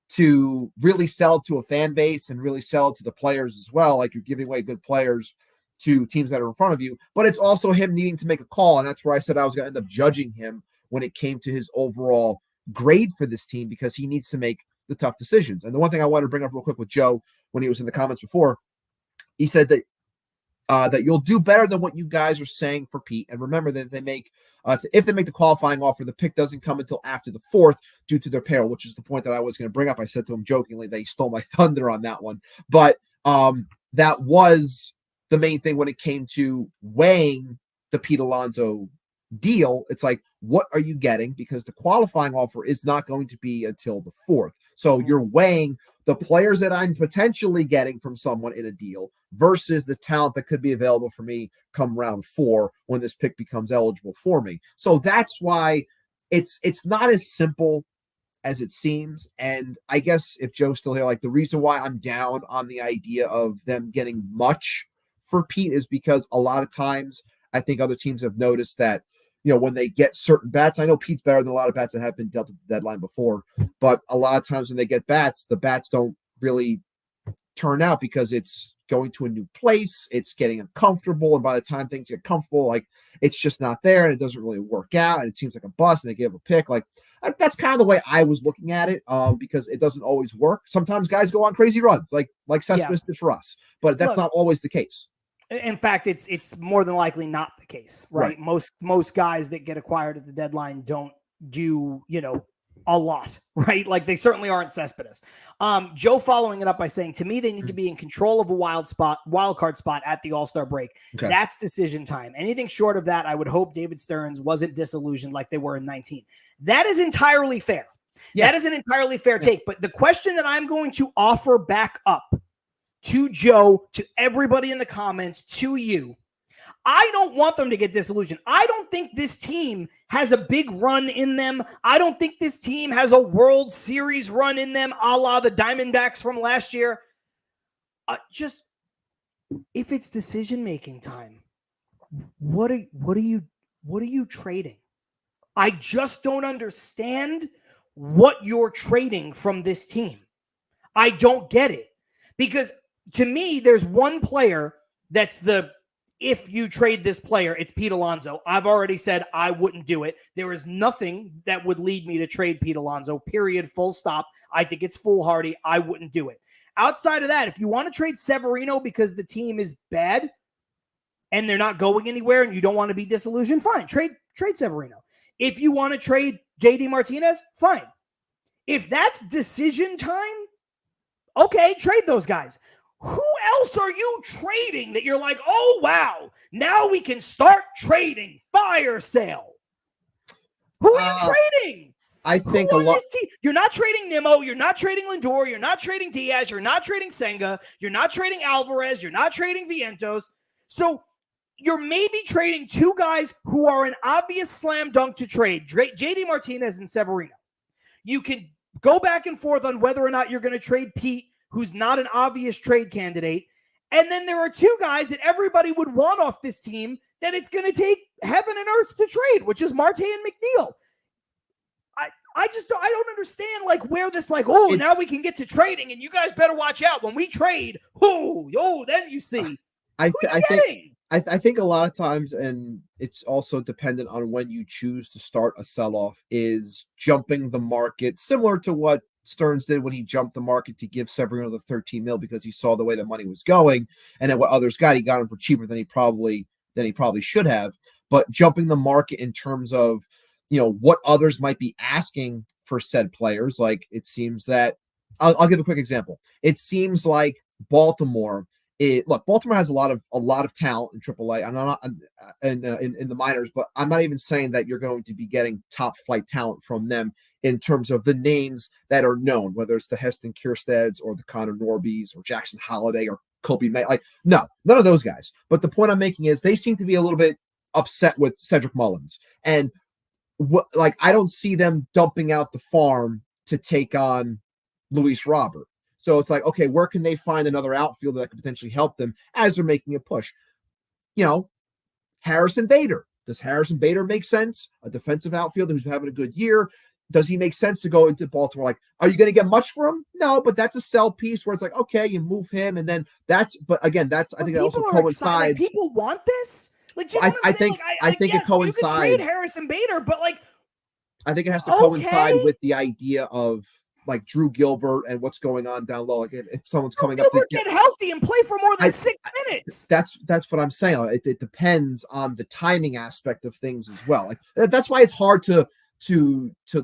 to really sell to a fan base and really sell to the players as well. Like you're giving away good players to teams that are in front of you, but it's also him needing to make a call. And that's where I said I was going to end up judging him when it came to his overall grade for this team, because he needs to make the tough decisions. And the one thing I wanted to bring up real quick with Joe, when he was in the comments before, he said that that you'll do better than what you guys are saying for Pete. And remember that if they make the qualifying offer, the pick doesn't come until after the 4th due to their payroll, which is the point that I was going to bring up. I said to him jokingly that he stole my thunder on that one. But that was the main thing when it came to weighing the Pete Alonso deal. It's like, what are you getting? Because the qualifying offer is not going to be until the 4th. So you're weighing the players that I'm potentially getting from someone in a deal versus the talent that could be available for me come round 4 when this pick becomes eligible for me. So that's why it's not as simple as it seems. And I guess if Joe's still here, like the reason why I'm down on the idea of them getting much for Pete is because a lot of times I think other teams have noticed that, when they get certain bats, I know Pete's better than a lot of bats that have been dealt at the deadline before, but a lot of times when they get bats, the bats don't really turn out because it's going to a new place, it's getting uncomfortable, and by the time things get comfortable, like it's just not there and it doesn't really work out and it seems like a bust and they give a pick. Like that's kind of the way I was looking at it, because it doesn't always work. Sometimes guys go on crazy runs like Cespedes did for us, but that's not always the case. In fact, it's more than likely not the case, right? Most guys that get acquired at the deadline don't do, a lot, right? Like they certainly aren't Cespedes. Joe following it up by saying, to me, they need to be in control of a wild card spot at the All-Star break. Okay. That's decision time. Anything short of that, I would hope David Stearns wasn't disillusioned like they were in 19. That is entirely fair. Yeah. That is an entirely fair take. But the question that I'm going to offer back up to Joe, to everybody in the comments, to you, I don't want them to get disillusioned. I don't think this team has a big run in them. I don't think this team has a World Series run in them, a la the Diamondbacks from last year. Just if it's decision-making time, what are you trading? I just don't understand what you're trading from this team. I don't get it. Because to me, there's one player that's if you trade this player, it's Pete Alonso. I've already said I wouldn't do it. There is nothing that would lead me to trade Pete Alonso, period, full stop. I think it's foolhardy. I wouldn't do it. Outside of that, if you want to trade Severino because the team is bad and they're not going anywhere and you don't want to be disillusioned, fine, trade Severino. If you want to trade JD Martinez, fine. If that's decision time, okay, trade those guys. Who else are you trading that you're like, oh, wow, now we can start trading, fire sale? Who are you trading? I think a lot. You're not trading Nimmo. You're not trading Lindor. You're not trading Diaz. You're not trading Senga. You're not trading Alvarez. You're not trading Vientos. So you're maybe trading two guys who are an obvious slam dunk to trade, JD Martinez and Severino. You can go back and forth on whether or not you're going to trade Pete, who's not an obvious trade candidate. And then there are two guys that everybody would want off this team that it's going to take heaven and earth to trade, which is Marte and McNeil. I don't understand where this now we can get to trading and you guys better watch out when we trade. Then you see. I think a lot of times, and it's also dependent on when you choose to start a sell-off, is jumping the market, similar to what Stearns did when he jumped the market to give Severino the 13 mil because he saw the way the money was going, and then what others got, he got him for cheaper than he probably should have. But jumping the market in terms of what others might be asking for said players, like it seems that I'll give a quick example. It seems like Baltimore. Baltimore has a lot of talent in AAA. I'm not in the minors, but I'm not even saying that you're going to be getting top flight talent from them in terms of the names that are known, whether it's the Heston Kiersteds or the Connor Norbys or Jackson Holliday or Kobe May. No, none of those guys. But the point I'm making is they seem to be a little bit upset with Cedric Mullins, and I don't see them dumping out the farm to take on Luis Robert. So it's like, okay, where can they find another outfielder that could potentially help them as they're making a push? Harrison Bader. Does Harrison Bader make sense? A defensive outfielder who's having a good year. Does he make sense to go into Baltimore? Are you going to get much for him? No, but that's a sell piece where it's like, okay, you move him, and then I think that also coincides. People want this. I think it coincides. You can trade Harrison Bader, but I think it has to coincide with the idea of Drew Gilbert and what's going on down low. If someone's coming up to get healthy and play for more than 6 minutes. That's what I'm saying. It depends on the timing aspect of things as well. That's why it's hard to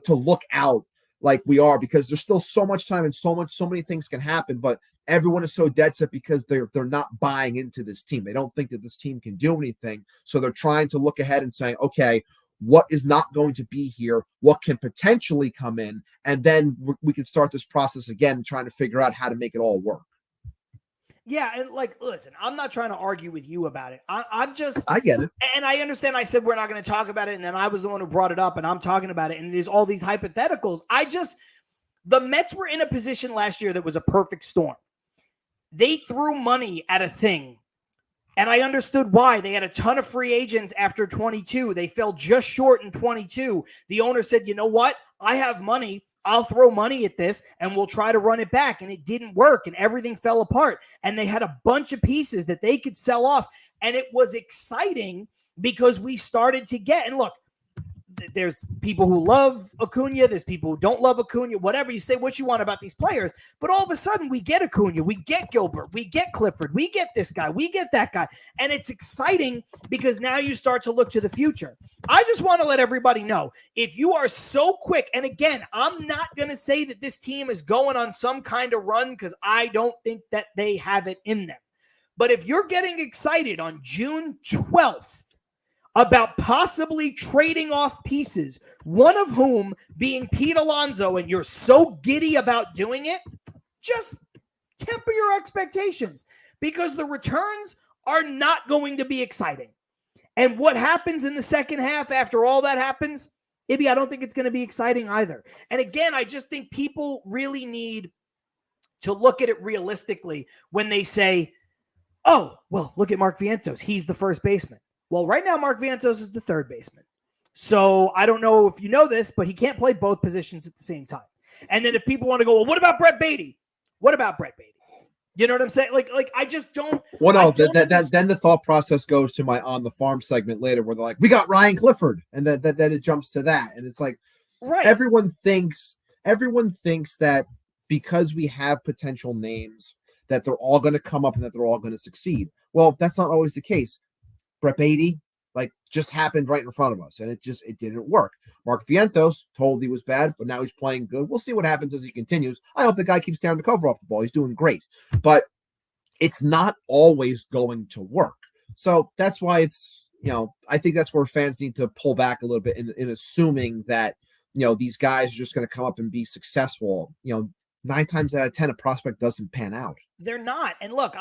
look out like we are, because there's still so much time and so many things can happen. But everyone is so dead set because they're not buying into this team. They don't think that this team can do anything. So they're trying to look ahead and saying, okay, what is not going to be here? What can potentially come in? And then we can start this process again, trying to figure out how to make it all work. Yeah, and listen, I'm not trying to argue with you about it. I get it. And I understand I said we're not going to talk about it, and then I was the one who brought it up, and I'm talking about it, and it is all these hypotheticals. The Mets were in a position last year that was a perfect storm. They threw money at a thing, and I understood why. They had a ton of free agents after 22. They fell just short in 22. The owner said, you know what? I have money. I'll throw money at this and we'll try to run it back. And it didn't work and everything fell apart. And they had a bunch of pieces that they could sell off. And it was exciting because we started to get, and look, there's people who love Acuna. There's people who don't love Acuna, whatever you say, what you want about these players. But all of a sudden we get Acuna, we get Gilbert, we get Clifford, we get this guy, we get that guy. And it's exciting because now you start to look to the future. I just want to let everybody know, if you are so quick, and again, I'm not going to say that this team is going on some kind of run because I don't think that they have it in them. But if you're getting excited on June 12th, about possibly trading off pieces, one of whom being Pete Alonso, and you're so giddy about doing it, just temper your expectations because the returns are not going to be exciting. And what happens in the second half after all that happens, maybe I don't think it's going to be exciting either. And again, I just think people really need to look at it realistically when they say, oh, well, look at Mark Vientos. He's the first baseman. Well, right now, Mark Vientos is the third baseman. So I don't know if you know this, but he can't play both positions at the same time. And then if people want to go, well, what about Brett Beatty? What about Brett Beatty? You know what I'm saying? Like I just don't. Well, no, then the thought process goes to my On the Farm segment later where they're like, we got Ryan Clifford. And then it jumps to that. And it's like, right. Everyone thinks that because we have potential names that they're all going to come up and that they're all going to succeed. Well, that's not always the case. Brett Beatty, just happened right in front of us, and it didn't work. Mark Vientos, told he was bad, but now he's playing good. We'll see what happens as he continues. I hope the guy keeps tearing the cover off the ball. He's doing great, but it's not always going to work. So that's why it's, I think that's where fans need to pull back a little bit in assuming that, these guys are just going to come up and be successful. 9 times out of 10, a prospect doesn't pan out. They're not. And look,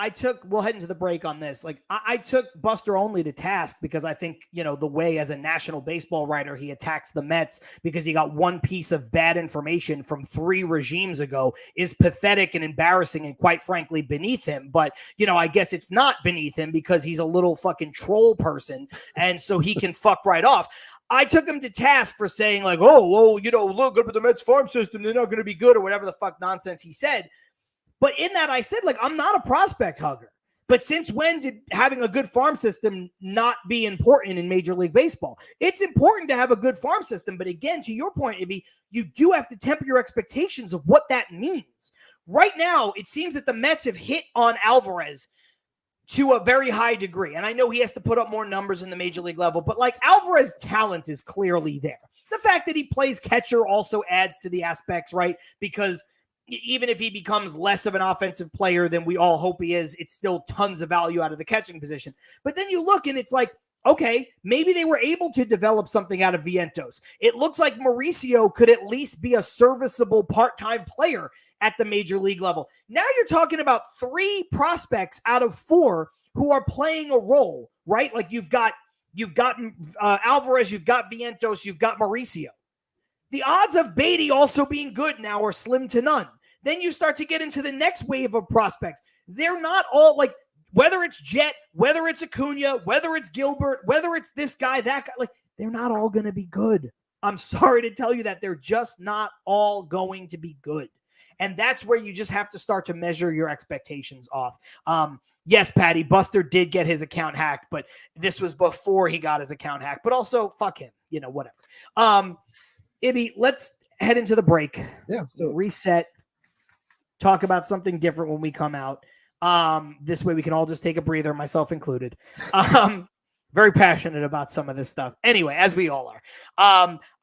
we'll head into the break on this. I took Buster Olney to task because I think, the way as a national baseball writer, he attacks the Mets because he got one piece of bad information from 3 regimes ago is pathetic and embarrassing and quite frankly beneath him. But, I guess it's not beneath him because he's a little fucking troll person. And so he can fuck right off. I took him to task for saying oh, well, look up at the Mets farm system. They're not going to be good or whatever the fuck nonsense he said. But in that, I said, I'm not a prospect hugger. But since when did having a good farm system not be important in Major League Baseball? It's important to have a good farm system. But again, to your point, Ibby, you do have to temper your expectations of what that means. Right now, it seems that the Mets have hit on Alvarez to a very high degree. And I know he has to put up more numbers in the Major League level, but Alvarez's talent is clearly there. The fact that he plays catcher also adds to the aspects, right? Because even if he becomes less of an offensive player than we all hope he is, it's still tons of value out of the catching position. But then you look and it's okay, maybe they were able to develop something out of Vientos. It looks like Mauricio could at least be a serviceable part-time player at the Major League level. Now you're talking about 3 prospects out of 4 who are playing a role, right? You've got Alvarez, you've got Vientos, you've got Mauricio. The odds of Beatty also being good now are slim to none. Then you start to get into the next wave of prospects. They're not all whether it's Jet, whether it's Acuna, whether it's Gilbert, whether it's this guy, that guy, they're not all going to be good. I'm sorry to tell you that they're just not all going to be good. And that's where you just have to start to measure your expectations off. Yes, Patty, Buster did get his account hacked, but this was before he got his account hacked. But also, fuck him, whatever. Ibby, let's head into the break. Yeah. So reset. Talk about something different when we come out. This way we can all just take a breather, myself included. very passionate about some of this stuff. Anyway, as we all are.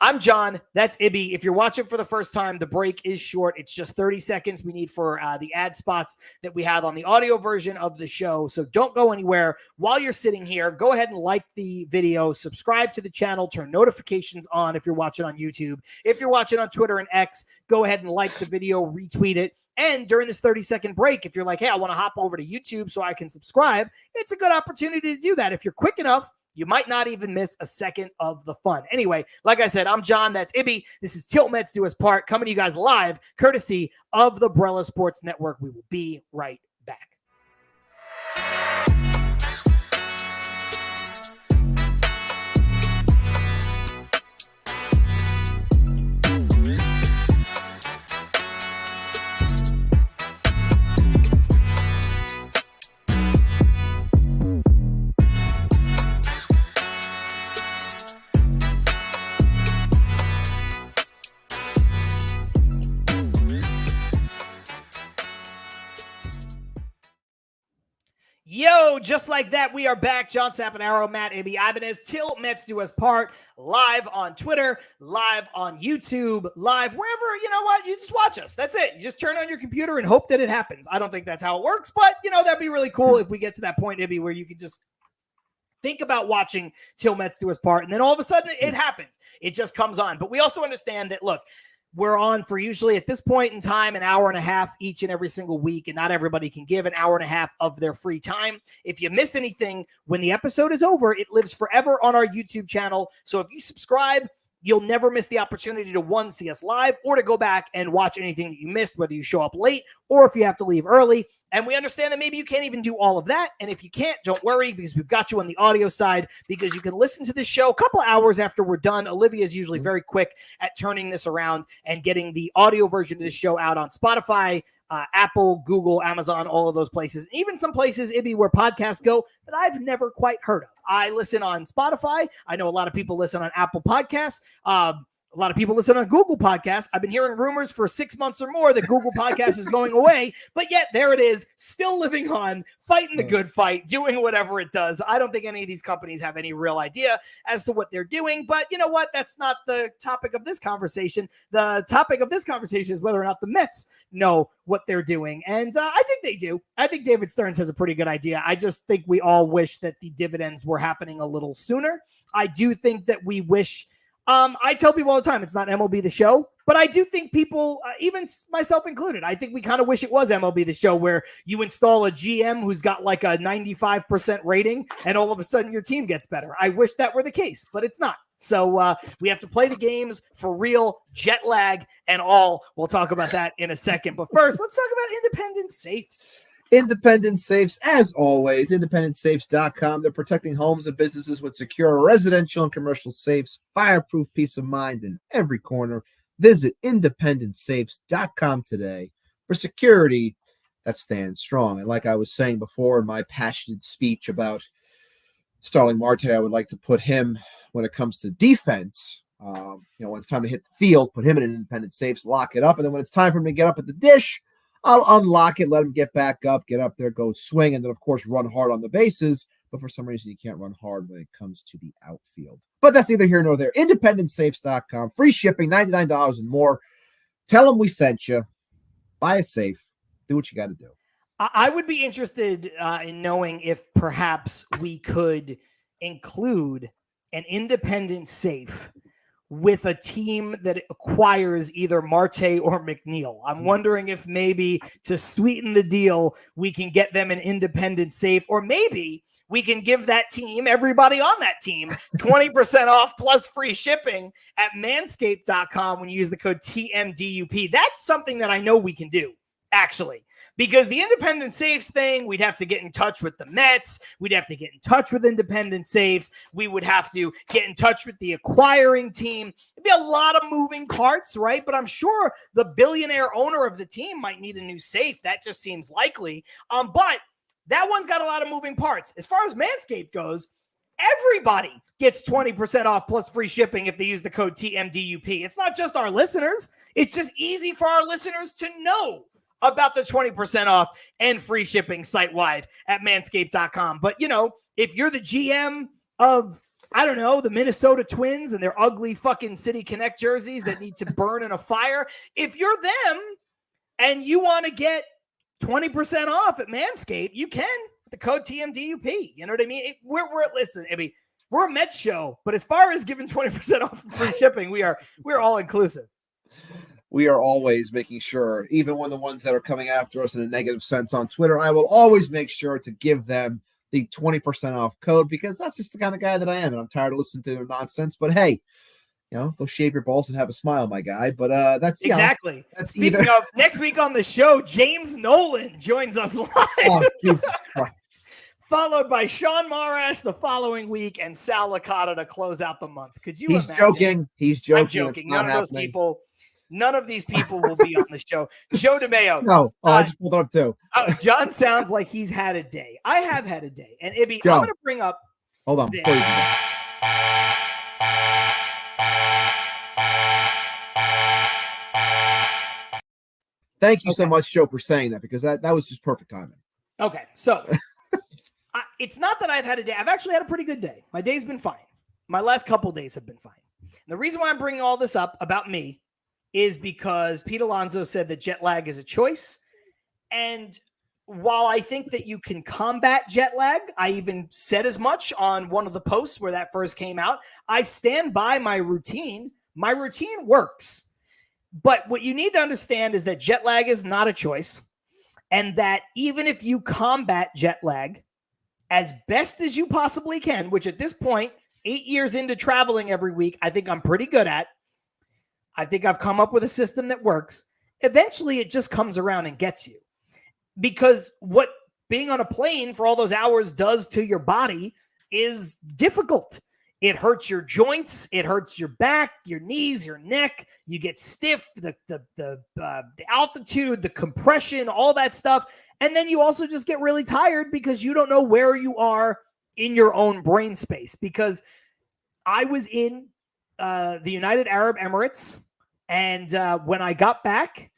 I'm John. That's Ibby. If you're watching for the first time, the break is short. It's just 30 seconds we need for the ad spots that we have on the audio version of the show. So don't go anywhere. While you're sitting here, go ahead and like the video, subscribe to the channel, turn notifications on if you're watching on YouTube. If you're watching on Twitter and X, go ahead and like the video, retweet it. And during this 30-second break, if you're like, hey, I want to hop over to YouTube so I can subscribe, it's a good opportunity to do that. If you're quick enough, you might not even miss a second of the fun. Anyway, like I said, I'm John. That's Ibby. This is Tilt Mets Do Us Part, coming to you guys live, courtesy of the Brella Sports Network. We will be right back. Yo, just like that, we are back. John Saponaro, Matt Ibanez, Till Mets Do Us Part, live on Twitter, live on YouTube, live wherever, you know what, you just watch us. That's it. You just turn on your computer and hope that it happens. I don't think that's how it works, but, you know, that'd be really cool if we get to that point, Ibby, where you could just think about watching Till Mets Do Us Part, and then all of a sudden it happens. It just comes on. But we also understand that, look, we're on for usually at this point in time, an hour and a half each and every single week, and not everybody can give an hour and a half of their free time. If you miss anything, when the episode is over, it lives forever on our YouTube channel. So if you subscribe, you'll never miss the opportunity to, one, see us live, or to go back and watch anything that you missed, whether you show up late or if you have to leave early. And we understand that maybe you can't even do all of that. And if you can't, don't worry, because we've got you on the audio side, because you can listen to this show a couple hours after we're done. Olivia is usually very quick at turning this around and getting the audio version of this show out on Spotify, Apple, Google, Amazon, all of those places. Even some places, Ibby, where podcasts go that I've never quite heard of. I listen on Spotify. I know a lot of people listen on Apple Podcasts. A lot of people listen on Google Podcasts. I've been hearing rumors for 6 months or more that Google Podcasts is going away, but yet there it is, still living on, fighting the good fight, doing whatever it does. I don't think any of these companies have any real idea as to what they're doing, but you know what? That's not the topic of this conversation. The topic of this conversation is whether or not the Mets know what they're doing, and I think they do. I think David Stearns has a pretty good idea. I just think we all wish that the dividends were happening a little sooner. I do think that we wish... I tell people all the time, it's not MLB The Show, but I do think people, even myself included, I think we kind of wish it was MLB The Show, where you install a GM who's got like a 95% rating and all of a sudden your team gets better. I wish that were the case, but it's not. So we have to play the games for real, jet lag and all. We'll talk about that in a second. But first, let's talk about independent safes. Independent Safes, as always, independentsafes.com. They're protecting homes and businesses with secure residential and commercial safes, fireproof peace of mind in every corner. Visit independentsafes.com today for security that stands strong. And like I was saying before in my passionate speech about Starling Marte, I would like to put him, when it comes to defense, when it's time to hit the field, put him in independent safes, lock it up. And then when it's time for him to get up at the dish, I'll unlock it, let him get back up, get up there, go swing, and then, of course, run hard on the bases. But for some reason, you can't run hard when it comes to the outfield. But that's neither here nor there. IndependenceSafes.com. Free shipping, $99 and more. Tell them we sent you. Buy a safe. Do what you got to do. I would be interested in knowing if perhaps we could include an independent safe with a team that acquires either Marte or McNeil. I'm wondering if maybe to sweeten the deal, we can get them an independent safe, or maybe we can give that team, everybody on that team, 20% off plus free shipping at manscaped.com when you use the code TMDUP. That's something that I know we can do, actually, because the independent safes thing, we'd have to get in touch with the Mets. We'd have to get in touch with independent safes. We would have to get in touch with the acquiring team. It'd be a lot of moving parts, right? But I'm sure the billionaire owner of the team might need a new safe. That just seems likely. But that one's got a lot of moving parts. As far as Manscaped goes, everybody gets 20% off plus free shipping if they use the code TMDUP. It's not just our listeners. It's just easy for our listeners to know about the 20% off and free shipping site-wide at manscaped.com. But, if you're the GM of, I don't know, the Minnesota Twins and their ugly fucking City Connect jerseys that need to burn in a fire. If you're them and you want to get 20% off at Manscaped, you can with the code TMDUP. You know what I mean? Listen, I mean, we're a Mets show, but as far as giving 20% off free shipping, we're all inclusive. We are always making sure, even when the ones that are coming after us in a negative sense on Twitter, I will always make sure to give them the 20% off code, because that's just the kind of guy that I am, and I'm tired of listening to their nonsense. But hey, go shave your balls and have a smile, my guy. But that's exactly. That's Speaking of, next week on the show, James Nolan joins us live. Oh, Jesus Christ. Followed by Sean Marash the following week and Sal Licata to close out the month. Could you He's imagine? joking. He's joking. I'm joking. None of these people will be on the show. Joe DeMeo. No, I just pulled it up too. John sounds like he's had a day. I have had a day. And Ibby, I'm going to bring up. Hold on. This. Thank you so much, Joe, for saying that, because that was just perfect timing. Okay, so it's not that I've had a day. I've actually had a pretty good day. My day's been fine. My last couple days have been fine. And the reason why I'm bringing all this up about me is because Pete Alonso said that jet lag is a choice. And while I think that you can combat jet lag, I even said as much on one of the posts where that first came out. I stand by my routine. My routine works. But what you need to understand is that jet lag is not a choice. And that even if you combat jet lag as best as you possibly can, which at this point, 8 years into traveling every week, I think I'm pretty good at. I think I've come up with a system that works. Eventually, it just comes around and gets you. Because what being on a plane for all those hours does to your body is difficult. It hurts your joints. It hurts your back, your knees, your neck. You get stiff, the altitude, the compression, all that stuff. And then you also just get really tired because you don't know where you are in your own brain space. Because I was in the United Arab Emirates, and when I got back,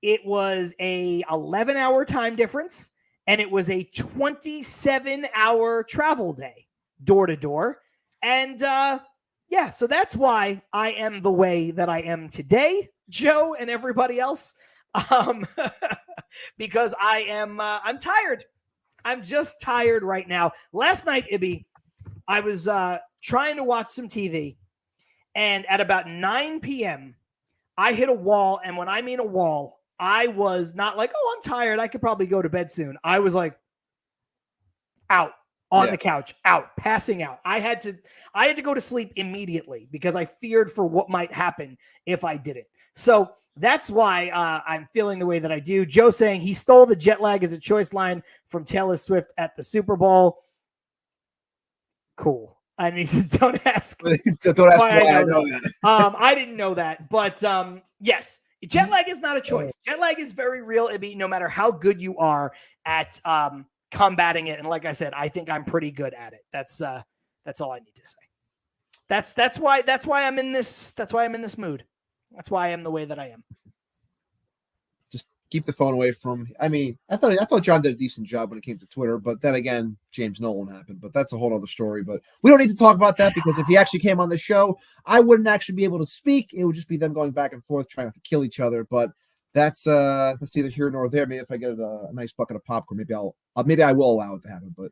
it was a 11-hour time difference, and it was a 27-hour travel day, door to door. And so that's why I am the way that I am today, Joe and everybody else, because I'm tired. I'm just tired right now. Last night, Ibby, I was trying to watch some TV, and at about 9 p.m., I hit a wall. And when I mean a wall, I was not like, oh, I'm tired, I could probably go to bed soon. I was like, out on the couch, out, passing out. I had to go to sleep immediately because I feared for what might happen if I didn't. So that's why I'm feeling the way that I do. Joe saying he stole the jet lag as a choice line from Taylor Swift at the Super Bowl. Cool. And he says, don't ask. Don't ask why I know that. I didn't know that. But yes, jet lag is not a choice. Jet lag is very real, Ibby, no matter how good you are at combating it. And like I said, I think I'm pretty good at it. That's all I need to say. That's why I'm in this mood. That's why I am the way that I am. Just keep the phone away from. I mean, I thought John did a decent job when it came to Twitter, but then again, James Nolan happened. But that's a whole other story. But we don't need to talk about that, because if he actually came on the show, I wouldn't actually be able to speak. It would just be them going back and forth trying not to kill each other. But that's neither here nor there. Maybe if I get a nice bucket of popcorn, maybe I will allow it to happen. But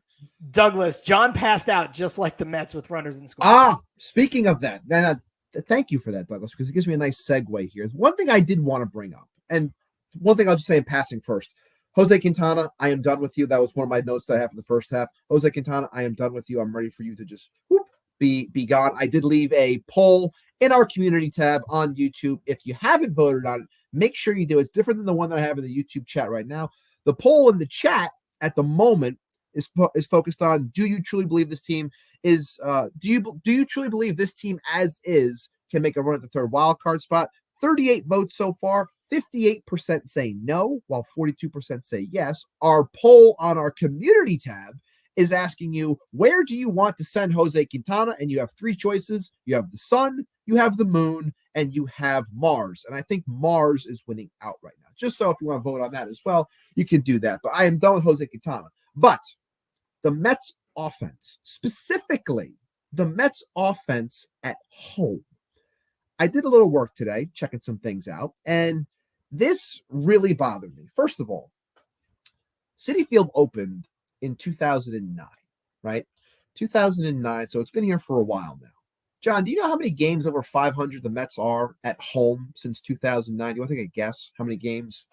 Douglas, John passed out just like the Mets with runners in scoring. Speaking of that, then thank you for that, Douglas, because it gives me a nice segue here. One thing I did want to bring up, and one thing I'll just say in passing first. Jose Quintana, I am done with you. That was one of my notes that I have for the first half. Jose Quintana, I am done with you. I'm ready for you to just be gone. I did leave a poll in our community tab on YouTube. If you haven't voted on it, make sure you do. It's different than the one that I have in the YouTube chat right now. The poll in the chat at the moment is focused on: do you truly believe this team is? Do you truly believe this team as is can make a run at the third wild card spot? 38 votes so far. 58% say no, while 42% say yes. Our poll on our community tab is asking you, where do you want to send Jose Quintana? And you have three choices. You have the sun, you have the moon, and you have Mars. And I think Mars is winning out right now. Just so if you want to vote on that as well, you can do that. But I am done with Jose Quintana. But the Mets offense, specifically the Mets offense at home. I did a little work today, checking some things out, and this really bothered me. First of all, Citi Field opened in 2009, right? 2009, so it's been here for a while now. John, do you know how many games over 500 the Mets are at home since 2009? Do you want to take a guess how many games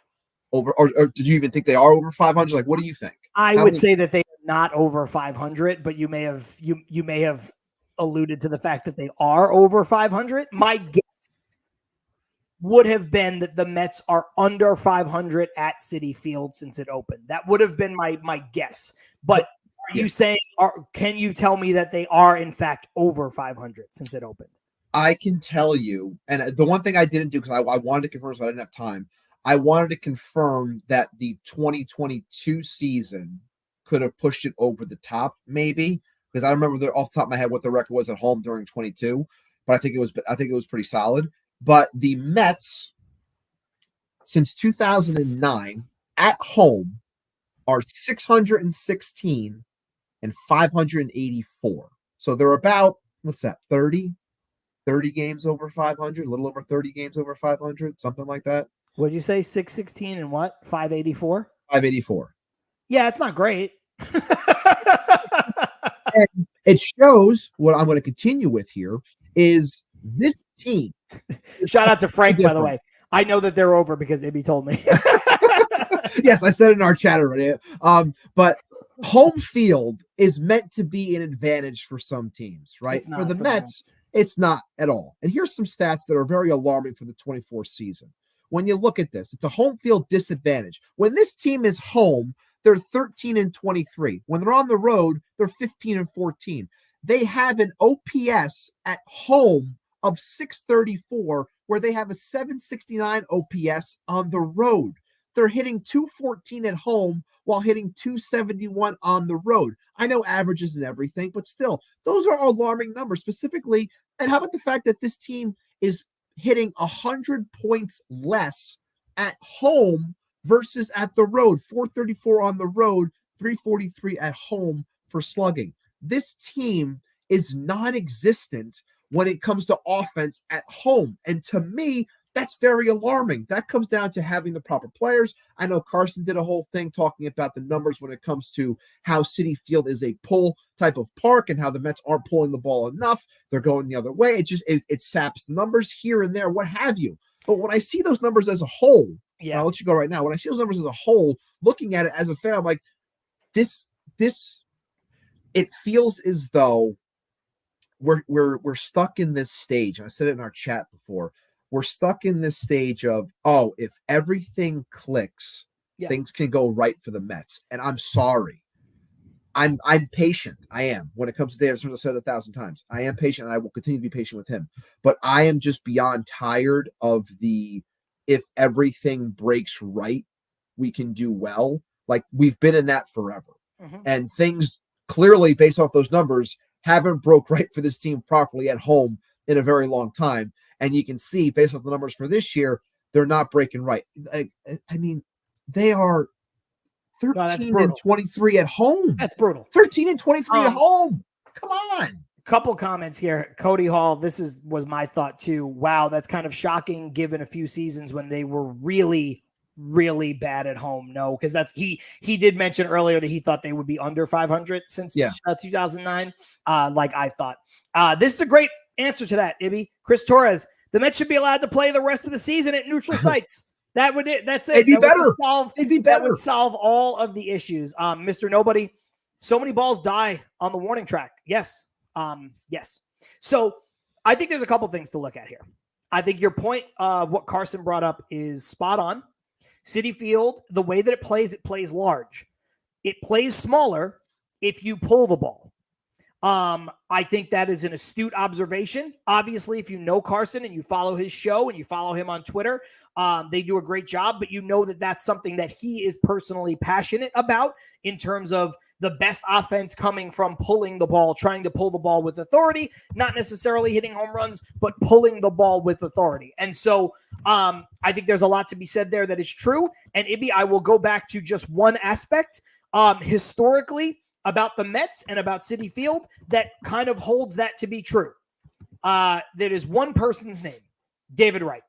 over, or did you even think they are over 500? Like, what do you think? I would say that they are not over 500, but you may have alluded to the fact that they are over 500. My guess would have been that the Mets are under 500 at Citi Field since it opened. That would have been my guess. But are you saying, can you tell me that they are in fact over 500 since it opened? I can tell you, and the one thing I didn't do because I wanted to confirm, so I didn't have time. I wanted to confirm that the 2022 season could have pushed it over the top, maybe, because I remember off the top of my head what the record was at home during 22, but I think it was pretty solid. But the Mets, since 2009, at home, are 616 and 584. So they're about, what's that, 30 games over 500, a little over 30 games over 500, something like that. What'd you say, 616 and what, 584? 584. Yeah, it's not great. And it shows what I'm going to continue with here is this team. Shout out to Frank, by the way. I know that they're over because Ibby told me. Yes, I said it in our chat already. But home field is meant to be an advantage for some teams, right? For the Mets, it's not at all. And here's some stats that are very alarming for the 24 season. When you look at this, it's a home field disadvantage. When this team is home, they're 13 and 23. When they're on the road, they're 15 and 14. They have an OPS at home of 634, where they have a 769 OPS on the road. They're hitting 214 at home while hitting 271 on the road. I know averages and everything, but still, those are alarming numbers specifically. And how about the fact that this team is hitting 100 points less at home versus at the road? 434 on the road, 343 at home for slugging. This team is non-existent when it comes to offense at home. And to me, that's very alarming. That comes down to having the proper players. I know Carson did a whole thing talking about the numbers when it comes to how Citi Field is a pull type of park and how the Mets aren't pulling the ball enough. They're going the other way. It saps numbers here and there, what have you. But when I see those numbers as a whole, I'll let you go right now. When I see those numbers as a whole, looking at it as a fan, I'm like, it feels as though we're stuck in this stage. I said it in our chat before. We're stuck in this stage of, if everything clicks, things can go right for the Mets. And I'm sorry. I'm patient. I am. When it comes to Davis, I've said it 1,000 times. I am patient, and I will continue to be patient with him. But I am just beyond tired of if everything breaks right, we can do well. Like, we've been in that forever. Mm-hmm. And things clearly, based off those numbers, haven't broke right for this team properly at home in a very long time. And you can see, based off the numbers for this year, they're not breaking right. I mean, they are 13 and 23 at home. That's brutal. 13 and 23 at home. Come on. Couple comments here. Cody Hall, was my thought too. Wow, that's kind of shocking given a few seasons when they were really, really bad at home. No, because he did mention earlier that he thought they would be under 500 since 2009, like I thought. This is a great answer to that, Ibby. Chris Torres, the Mets should be allowed to play the rest of the season at neutral sites. That's it. It'd be better. That would solve all of the issues. Mr. Nobody, so many balls die on the warning track. Yes. Yes. So I think there's a couple things to look at here. I think your point of what Carson brought up is spot on. Citi Field, the way that it plays large. It plays smaller if you pull the ball. I think that is an astute observation. Obviously, if you know Carson and you follow his show and you follow him on Twitter, they do a great job, but you know that that's something that he is personally passionate about in terms of the best offense coming from pulling the ball, trying to pull the ball with authority, not necessarily hitting home runs, but pulling the ball with authority. And so I think there's a lot to be said there that is true. And Ibby, I will go back to just one aspect. Historically, about the Mets and about Citi Field that kind of holds that to be true. That is one person's name, David Wright.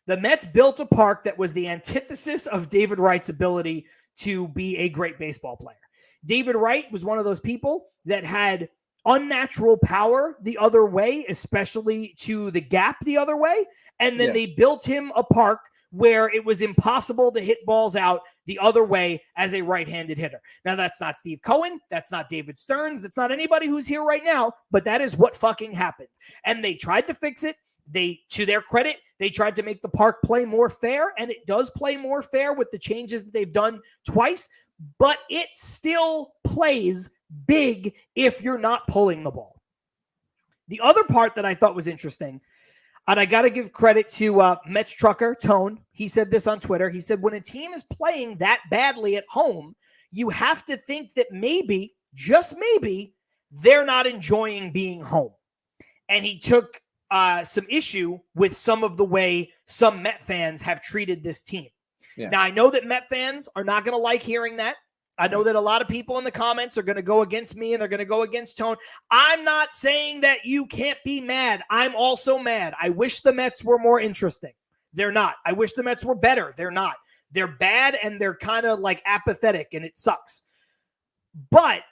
The Mets built a park that was the antithesis of David Wright's ability to be a great baseball player. David Wright was one of those people that had unnatural power the other way, especially to the gap the other way. And then they built him a park where it was impossible to hit balls out the other way as a right-handed hitter. Now, that's not Steve Cohen. That's not David Stearns. That's not anybody who's here right now, but that is what fucking happened. And they tried to fix it. To their credit, they tried to make the park play more fair, and it does play more fair with the changes that they've done twice, but it still plays big if you're not pulling the ball. The other part that I thought was interesting, and I got to give credit to Mets trucker Tone. He said this on Twitter. He said, when a team is playing that badly at home, you have to think that maybe, just maybe, they're not enjoying being home. And he took some issue with some of the way some Met fans have treated this team. Yeah. Now, I know that Met fans are not going to like hearing that. I know that a lot of people in the comments are going to go against me and they're going to go against Tone. I'm not saying that you can't be mad. I'm also mad. I wish the Mets were more interesting. They're not. I wish the Mets were better. They're not. They're bad and they're kind of like apathetic and it sucks. But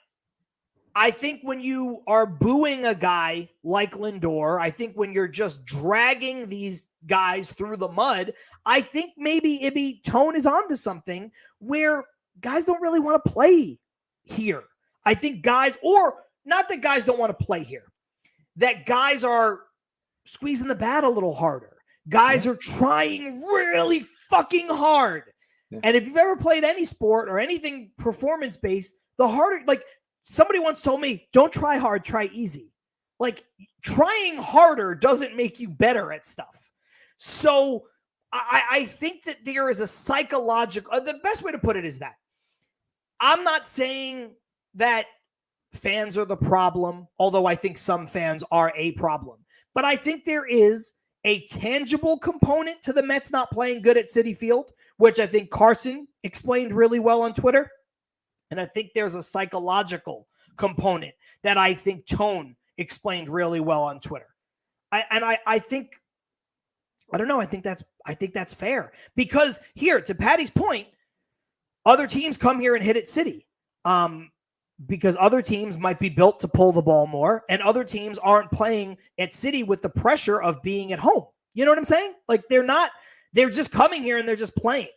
I think when you are booing a guy like Lindor, I think when you're just dragging these guys through the mud, I think maybe Tone is onto something where guys don't really want to play here. I think guys, or not that guys don't want to play here, that guys are squeezing the bat a little harder. Guys are trying really fucking hard. Yeah. And if you've ever played any sport or anything performance-based, the harder, like somebody once told me, don't try hard, try easy. Like trying harder doesn't make you better at stuff. So I think that there is a psychological, the best way to put it is that I'm not saying that fans are the problem, although I think some fans are a problem. But I think there is a tangible component to the Mets not playing good at Citi Field, which I think Carson explained really well on Twitter. And I think there's a psychological component that I think Tone explained really well on Twitter. I think that's fair. Because here, to Patty's point, other teams come here and hit at Citi because other teams might be built to pull the ball more, and other teams aren't playing at Citi with the pressure of being at home. You know what I'm saying? Like they're just coming here and they're just playing.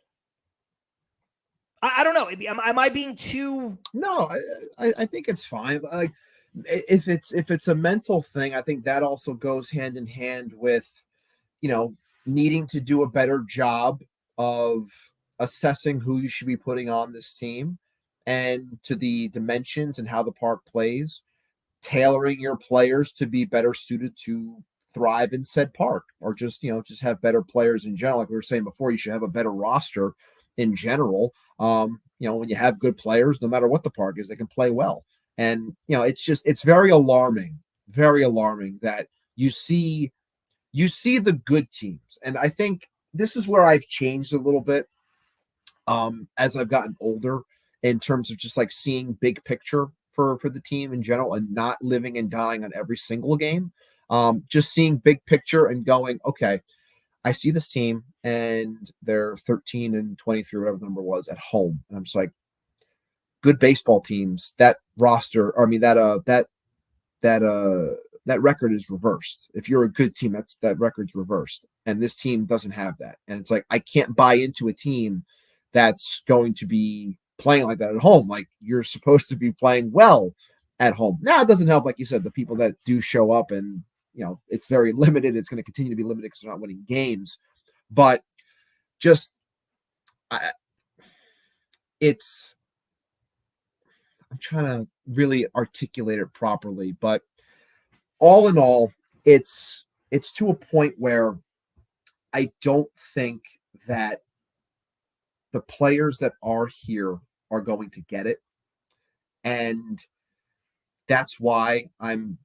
I don't know. Am I being too? No, I think it's fine. Like if it's a mental thing, I think that also goes hand in hand with, needing to do a better job of assessing who you should be putting on this team and to the dimensions and how the park plays, tailoring your players to be better suited to thrive in said park, or just have better players in general. Like we were saying before, you should have a better roster in general. When you have good players, no matter what the park is, they can play well. And, it's very alarming that you see the good teams. And I think this is where I've changed a little bit as I've gotten older in terms of just like seeing big picture for the team in general and not living and dying on every single game. Just seeing big picture and going, okay, I see this team and they're 13 and 23, whatever the number was, at home. And I'm just like, good baseball teams, that roster, that record is reversed. If you're a good team, that record's reversed. And this team doesn't have that. And it's like, I can't buy into a team that's going to be playing like that at home. Like, you're supposed to be playing well at home. Now, it doesn't help, like you said, the people that do show up and, it's very limited. It's going to continue to be limited because they're not winning games. But just, I'm trying to really articulate it properly, but all in all, it's to a point where I don't think that the players that are here are going to get it. And that's why I'm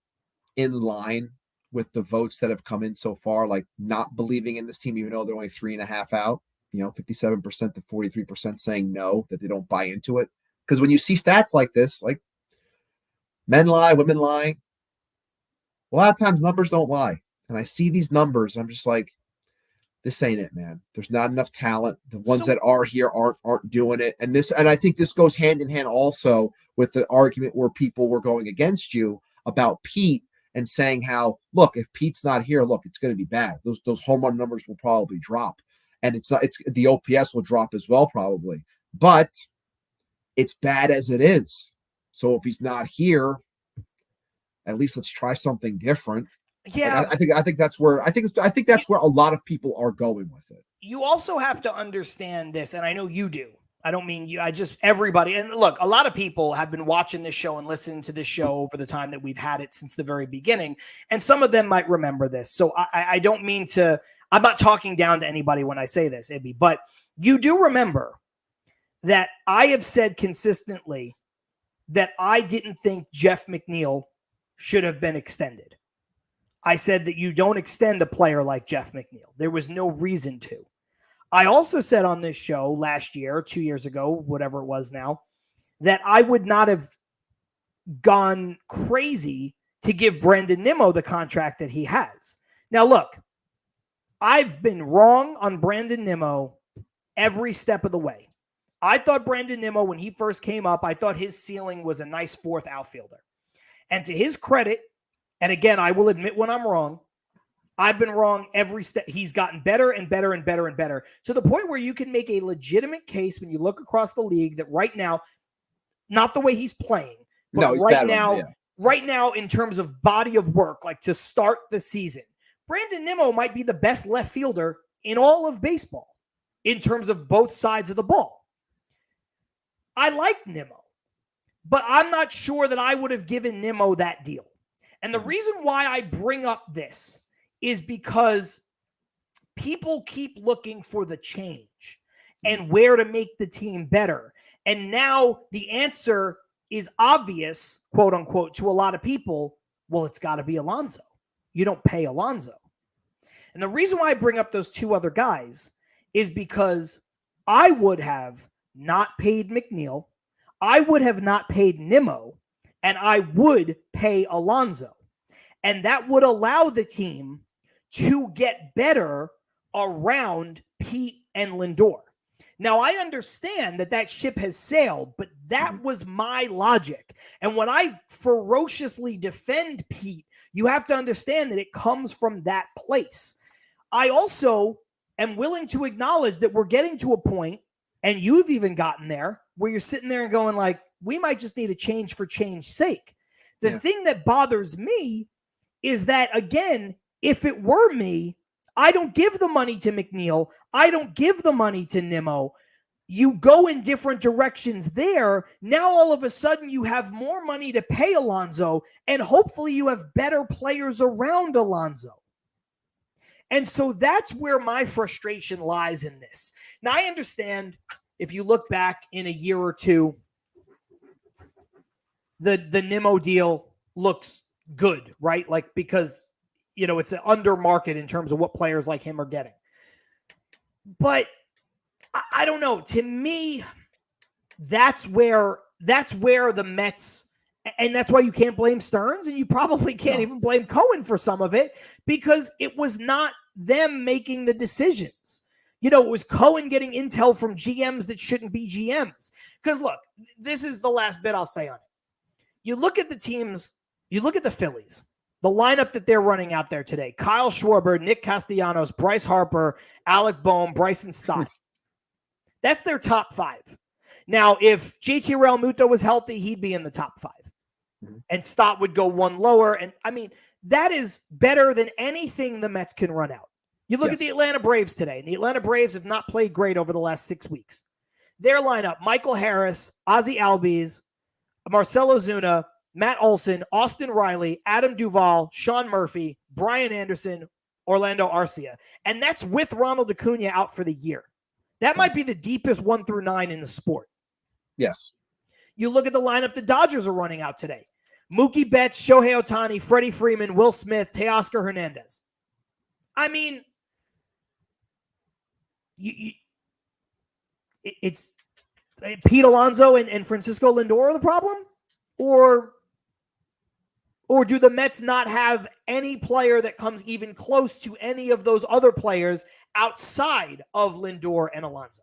in line with the votes that have come in so far, like not believing in this team, even though they're only 3.5 out, 57% to 43% saying no, that they don't buy into it. Because when you see stats like this, like Men lie, women lie. A lot of times numbers don't lie. And I see these numbers, I'm just like, this ain't it, man. There's not enough talent. The ones that are here aren't doing it. And I think this goes hand in hand also with the argument where people were going against you about Pete and saying how, look, if Pete's not here, look, it's going to be bad. Those home run numbers will probably drop. And it's the OPS will drop as well, probably. But it's bad as it is. So if he's not here, at least let's try something different. Yeah, like, I think that's where a lot of people are going with it. You also have to understand this, and I know you do. I don't mean you. I just everybody. And look, a lot of people have been watching this show and listening to this show over the time that we've had it since the very beginning, and some of them might remember this. So I don't mean to. I'm not talking down to anybody when I say this, Ibby, but you do remember that I have said consistently that I didn't think Jeff McNeil should have been extended. I said that you don't extend a player like Jeff McNeil. There was no reason to. I also said on this show last year, 2 years ago, whatever it was now, that I would not have gone crazy to give Brandon Nimmo the contract that he has. Now, look, I've been wrong on Brandon Nimmo every step of the way. I thought Brandon Nimmo, when he first came up, I thought his ceiling was a nice fourth outfielder. And to his credit, and again, I will admit when I'm wrong, I've been wrong every step. He's gotten better and better and better and better to the point where you can make a legitimate case when you look across the league that right now, not the way he's playing, but right now in terms of body of work, like to start the season, Brandon Nimmo might be the best left fielder in all of baseball in terms of both sides of the ball. I like Nimmo, but I'm not sure that I would have given Nimmo that deal. And the reason why I bring up this is because people keep looking for the change and where to make the team better. And now the answer is obvious, quote unquote, to a lot of people. Well, it's got to be Alonso. You don't pay Alonso. And the reason why I bring up those two other guys is because I would have not paid McNeil. I would have not paid Nimmo. And I would pay Alonso. And that would allow the team to get better around Pete and Lindor. Now, I understand that ship has sailed, but that was my logic. And when I ferociously defend Pete, you have to understand that it comes from that place. I also am willing to acknowledge that we're getting to a point, and you've even gotten there, where you're sitting there and going like, we might just need a change for change's sake. The thing that bothers me is that, again, if it were me, I don't give the money to McNeil. I don't give the money to Nimmo. You go in different directions there. Now, all of a sudden, you have more money to pay Alonso, and hopefully you have better players around Alonso. And so that's where my frustration lies in this. Now, I understand if you look back in a year or two, the Nimmo deal looks good, right? Like, because, you know, it's an under market in terms of what players like him are getting. But I don't know. To me, that's where the Mets, and that's why you can't blame Stearns, and you probably can't even blame Cohen for some of it, because it was not them making the decisions. You know, it was Cohen getting intel from GMs that shouldn't be GMs. Because look, this is the last bit I'll say on it. You look at the teams, you look at the Phillies, the lineup that they're running out there today: Kyle Schwarber, Nick Castellanos, Bryce Harper, Alec Boehm, Bryson Stott. That's their top five. Now, if JT Realmuto was healthy, he'd be in the top five. And Stott would go one lower. And I mean, that is better than anything the Mets can run out. You look at the Atlanta Braves today, and the Atlanta Braves have not played great over the last 6 weeks. Their lineup: Michael Harris, Ozzie Albies, Marcell Ozuna, Matt Olson, Austin Riley, Adam Duvall, Sean Murphy, Brian Anderson, Orlando Arcia. And that's with Ronald Acuna out for the year. That might be the deepest 1 through 9 in the sport. Yes. You look at the lineup the Dodgers are running out today: Mookie Betts, Shohei Ohtani, Freddie Freeman, Will Smith, Teoscar Hernandez. I mean, it's Pete Alonso and Francisco Lindor are the problem? Or Or do the Mets not have any player that comes even close to any of those other players outside of Lindor and Alonso?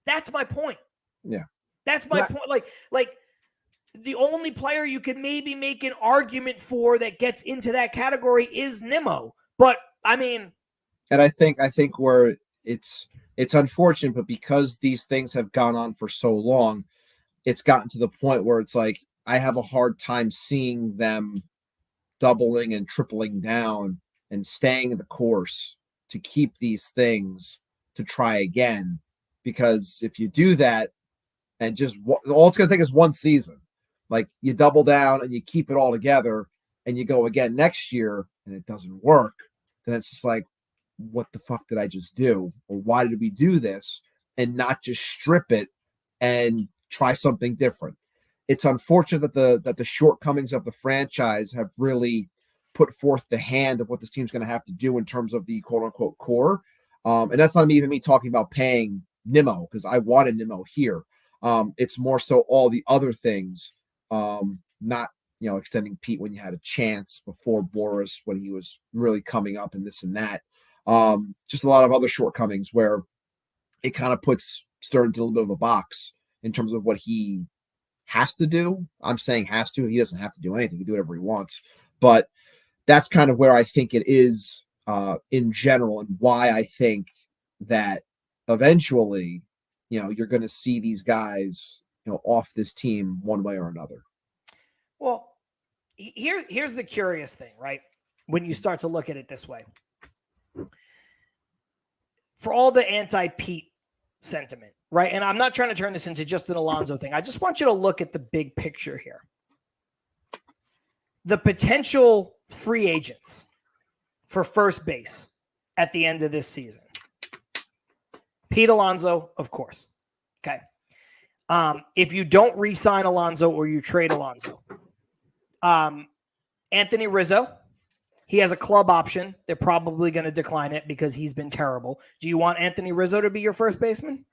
That's my point. Yeah. That's my point. Like the only player you could maybe make an argument for that gets into that category is Nimmo. But I mean, and I think where it's unfortunate, but because these things have gone on for so long, it's gotten to the point where it's like I have a hard time seeing them doubling and tripling down and staying the course to keep these things to try again. Because if you do that and just all it's going to take is one season, like you double down and you keep it all together and you go again next year and it doesn't work, then it's just like, what the fuck did I just do? Or why did we do this and not just strip it and try something different? It's unfortunate that the shortcomings of the franchise have really put forth the hand of what this team's going to have to do in terms of the quote unquote core. And that's not even me talking about paying Nimmo, because I wanted Nimmo here. It's more so all the other things, not, extending Pete when you had a chance before Boris, when he was really coming up and this and that. Just a lot of other shortcomings where it kind of puts Stern into a little bit of a box in terms of what he has to do. I'm saying has to. He doesn't have to do anything. He can do whatever he wants. But that's kind of where I think it is in general, and why I think that eventually, you're going to see these guys, off this team one way or another. Well, here's the curious thing, right? When you start to look at it this way. For all the anti-Pete sentiment, right? And I'm not trying to turn this into just an Alonso thing. I just want you to look at the big picture here. The potential free agents for first base at the end of this season. Pete Alonso, of course. Okay. If you don't re-sign Alonso or you trade Alonso, Anthony Rizzo, he has a club option. They're probably going to decline it because he's been terrible. Do you want Anthony Rizzo to be your first baseman?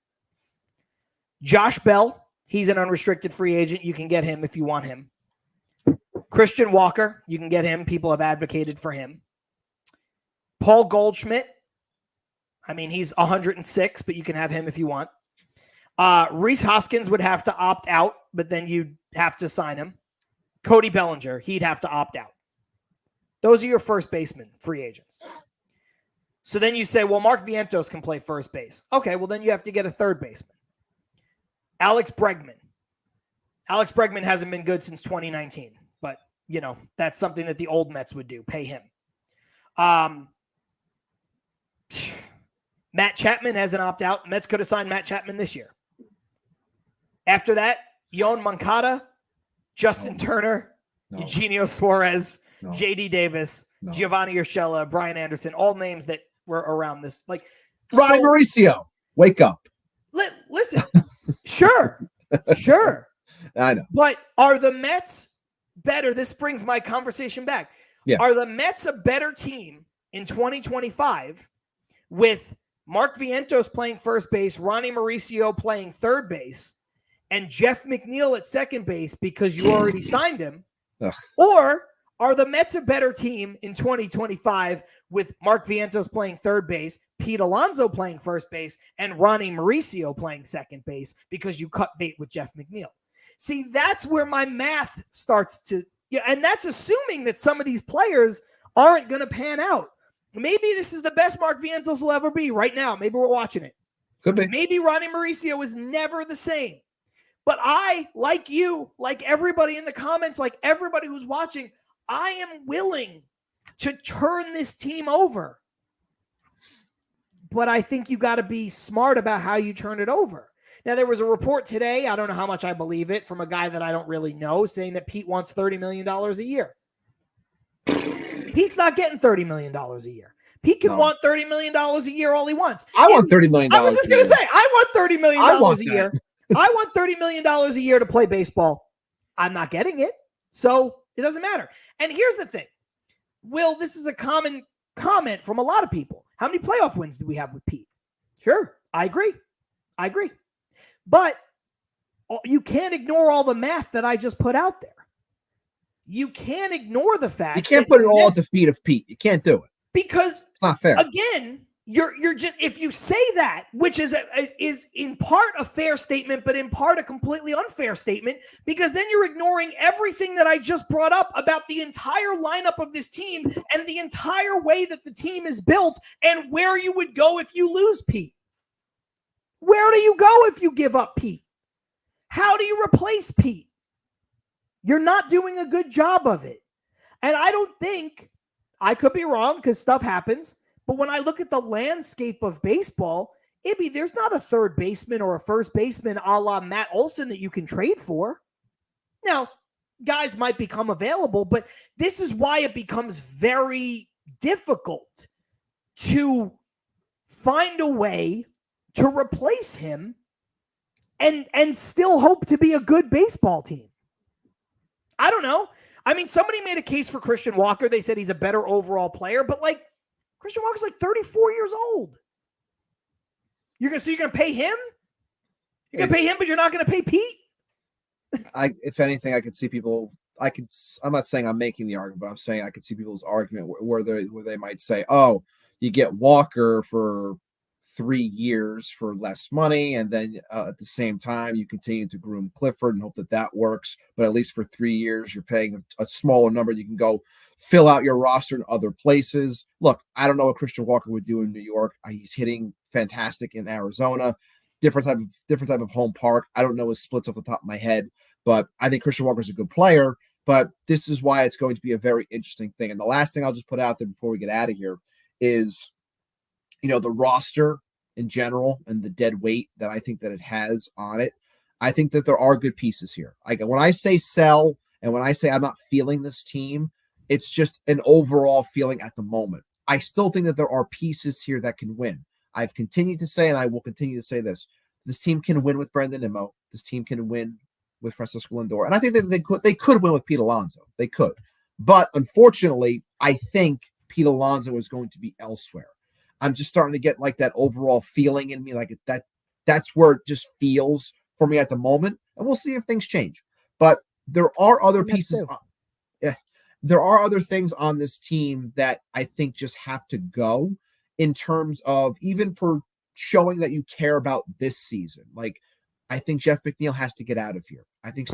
Josh Bell, he's an unrestricted free agent. You can get him if you want him. Christian Walker, you can get him. People have advocated for him. Paul Goldschmidt, I mean, he's 106, but you can have him if you want. Rhys Hoskins would have to opt out, but then you'd have to sign him. Cody Bellinger, he'd have to opt out. Those are your first baseman free agents. So then you say, well, Mark Vientos can play first base. Okay, well, then you have to get a third baseman. Alex Bregman. Alex Bregman hasn't been good since 2019, but, that's something that the old Mets would do, pay him. Matt Chapman has an opt-out. Mets could have signed Matt Chapman this year. After that, Yoan Moncada, Justin Turner, Eugenio Suarez, J.D. Davis, Giovanni Urshela, Brian Anderson, all names that were around this. Like Ryan Mauricio, wake up. Listen, sure. I know. But are the Mets better? This brings my conversation back. Yeah. Are the Mets a better team in 2025 with Mark Vientos playing first base, Ronnie Mauricio playing third base, and Jeff McNeil at second base because you already signed him? Ugh. Or are the Mets a better team in 2025 with Mark Vientos playing third base, Pete Alonso playing first base, and Ronnie Mauricio playing second base because you cut bait with Jeff McNeil? See, that's where my math starts to, and that's assuming that some of these players aren't going to pan out. Maybe this is the best Mark Vientos will ever be right now. Maybe we're watching it. Could be. Maybe Ronnie Mauricio is never the same. But I, like you, like everybody in the comments, like everybody who's watching, I am willing to turn this team over. But I think you got to be smart about how you turn it over. Now, there was a report today, I don't know how much I believe it, from a guy that I don't really know, saying that Pete wants $30 million a year. Pete's not getting $30 million a year. Pete can want $30 million a year all he wants. I want $30 million. I was just going to say, I want $30 million a year. I want $30 million a year to play baseball. I'm not getting it. So it doesn't matter. And here's the thing. Will, this is a common comment from a lot of people. How many playoff wins do we have with Pete? Sure. I agree. But you can't ignore all the math that I just put out there. you can't ignore the fact you can't put it all at the feet of Pete. You can't do it because it's not fair. Again, you're just, if you say that, which is in part a fair statement, but in part a completely unfair statement, because then you're ignoring everything that I just brought up about the entire lineup of this team and the entire way that the team is built and where you would go if you lose Pete. Where do you go if you give up Pete? How do you replace Pete? You're not doing a good job of it. And I don't think, I could be wrong because stuff happens, but when I look at the landscape of baseball, there's not a third baseman or a first baseman a la Matt Olson that you can trade for. Now, guys might become available, but this is why it becomes very difficult to find a way to replace him and still hope to be a good baseball team. I don't know. I mean, somebody made a case for Christian Walker. They said he's a better overall player, but like Christian Walker's like 34 years old. You're gonna pay him? You're gonna pay him, but you're not gonna pay Pete? If anything, I could see people. I'm not saying I'm making the argument, but I'm saying I could see people's argument where they might say, "Oh, you get Walker for 3 years for less money, and then at the same time you continue to groom Clifford and hope that works. But at least for 3 years, you're paying a smaller number. You can go fill out your roster in other places." Look, I don't know what Christian Walker would do in New York. He's hitting fantastic in Arizona, different type of home park. I don't know his splits off the top of my head, but I think Christian Walker's a good player. But this is why it's going to be a very interesting thing. And the last thing I'll just put out there before we get out of here is, the roster in general and the dead weight that I think that it has on it. I think that there are good pieces here. Like when I say sell and when I say I'm not feeling this team, it's just an overall feeling at the moment. I still think that there are pieces here that can win. I've continued to say, and I will continue to say this team can win with Brandon Nimmo. This team can win with Francisco Lindor. And I think that they could win with Pete Alonso. They could. But unfortunately, I think Pete Alonso is going to be elsewhere. I'm just starting to get like that overall feeling in me, like that's where it just feels for me at the moment. And we'll see if things change. But there are other pieces. There are other things on this team that I think just have to go in terms of even for showing that you care about this season. Like, I think Jeff McNeil has to get out of here. I think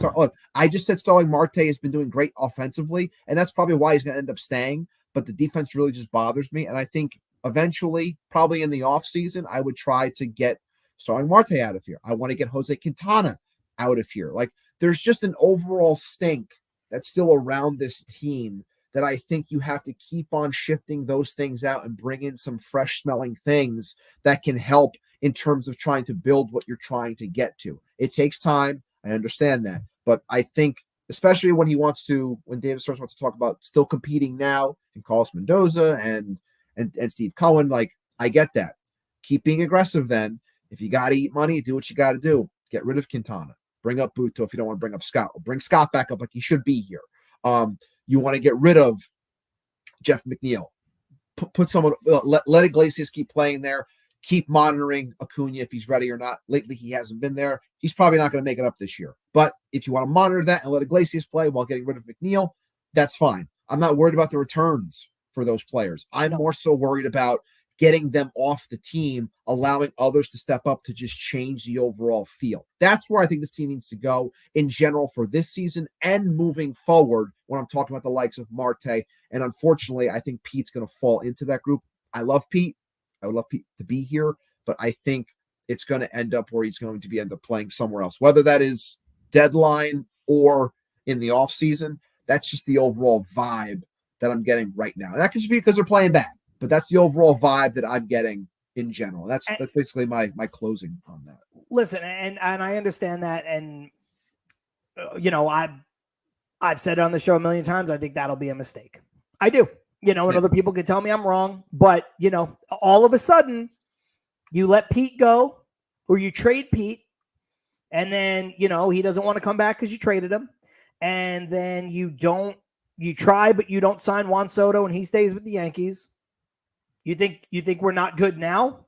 I just said Starling Marte has been doing great offensively, and that's probably why he's going to end up staying. But the defense really just bothers me. And I think eventually, probably in the offseason, I would try to get Starling Marte out of here. I want to get Jose Quintana out of here. Like, there's just an overall stink that's still around this team that I think you have to keep on shifting those things out and bring in some fresh smelling things that can help in terms of trying to build what you're trying to get to. It takes time. I understand that. But I think, especially when David Stearns wants to talk about still competing now and Carlos Mendoza and Steve Cohen, like, I get that. Keep being aggressive then. If you got to eat money, do what you got to do. Get rid of Quintana. Bring up Buto if you don't want to bring up Scott. Bring Scott back up like he should be here. You want to get rid of Jeff McNeil. Put someone, let Iglesias keep playing there. Keep monitoring Acuna if he's ready or not. Lately, he hasn't been there. He's probably not going to make it up this year. But if you want to monitor that and let Iglesias play while getting rid of McNeil, that's fine. I'm not worried about the returns for those players. I'm more so worried about getting them off the team, allowing others to step up to just change the overall feel. That's where I think this team needs to go in general for this season and moving forward when I'm talking about the likes of Marte. And unfortunately, I think Pete's going to fall into that group. I love Pete. I would love Pete to be here, but I think it's going to end up where he's going to end up playing somewhere else, whether that is deadline or in the offseason. That's just the overall vibe that I'm getting right now. And that could just be because they're playing bad, but that's the overall vibe that I'm getting in general. That's basically my closing on that. Listen, and I understand that. And, I've said it on the show a million times. I think that'll be a mistake. I do. And other people can tell me I'm wrong, but, all of a sudden you let Pete go or you trade Pete and then, he doesn't want to come back because you traded him. And then you try, but you don't sign Juan Soto and he stays with the Yankees. You think we're not good now?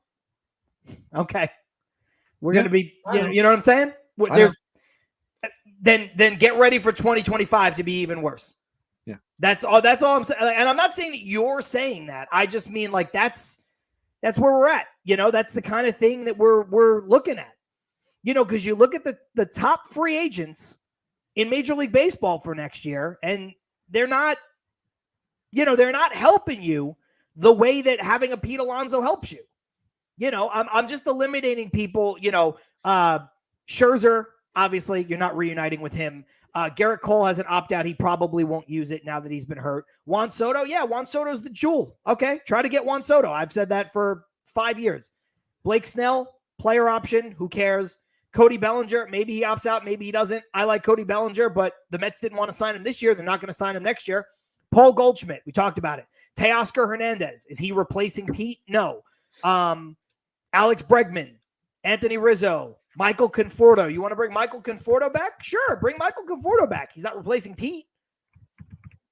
Okay. We're going to be, you know what I'm saying? Then get ready for 2025 to be even worse. Yeah. That's all I'm saying. And I'm not saying that you're saying that. I just mean like that's where we're at. That's the kind of thing that we're looking at. Because you look at the top free agents in Major League Baseball for next year, and they're not helping you the way that having a Pete Alonso helps you. I'm just eliminating people. Scherzer, obviously, you're not reuniting with him. Garrett Cole has an opt-out. He probably won't use it now that he's been hurt. Juan Soto, Juan Soto's the jewel. Okay, try to get Juan Soto. I've said that for 5 years. Blake Snell, player option. Who cares? Cody Bellinger, maybe he opts out, maybe he doesn't. I like Cody Bellinger, but the Mets didn't want to sign him this year. They're not going to sign him next year. Paul Goldschmidt, we talked about it. Teoscar Hernandez, is he replacing Pete? No. Alex Bregman, Anthony Rizzo, Michael Conforto. You want to bring Michael Conforto back? Sure, bring Michael Conforto back. He's not replacing Pete.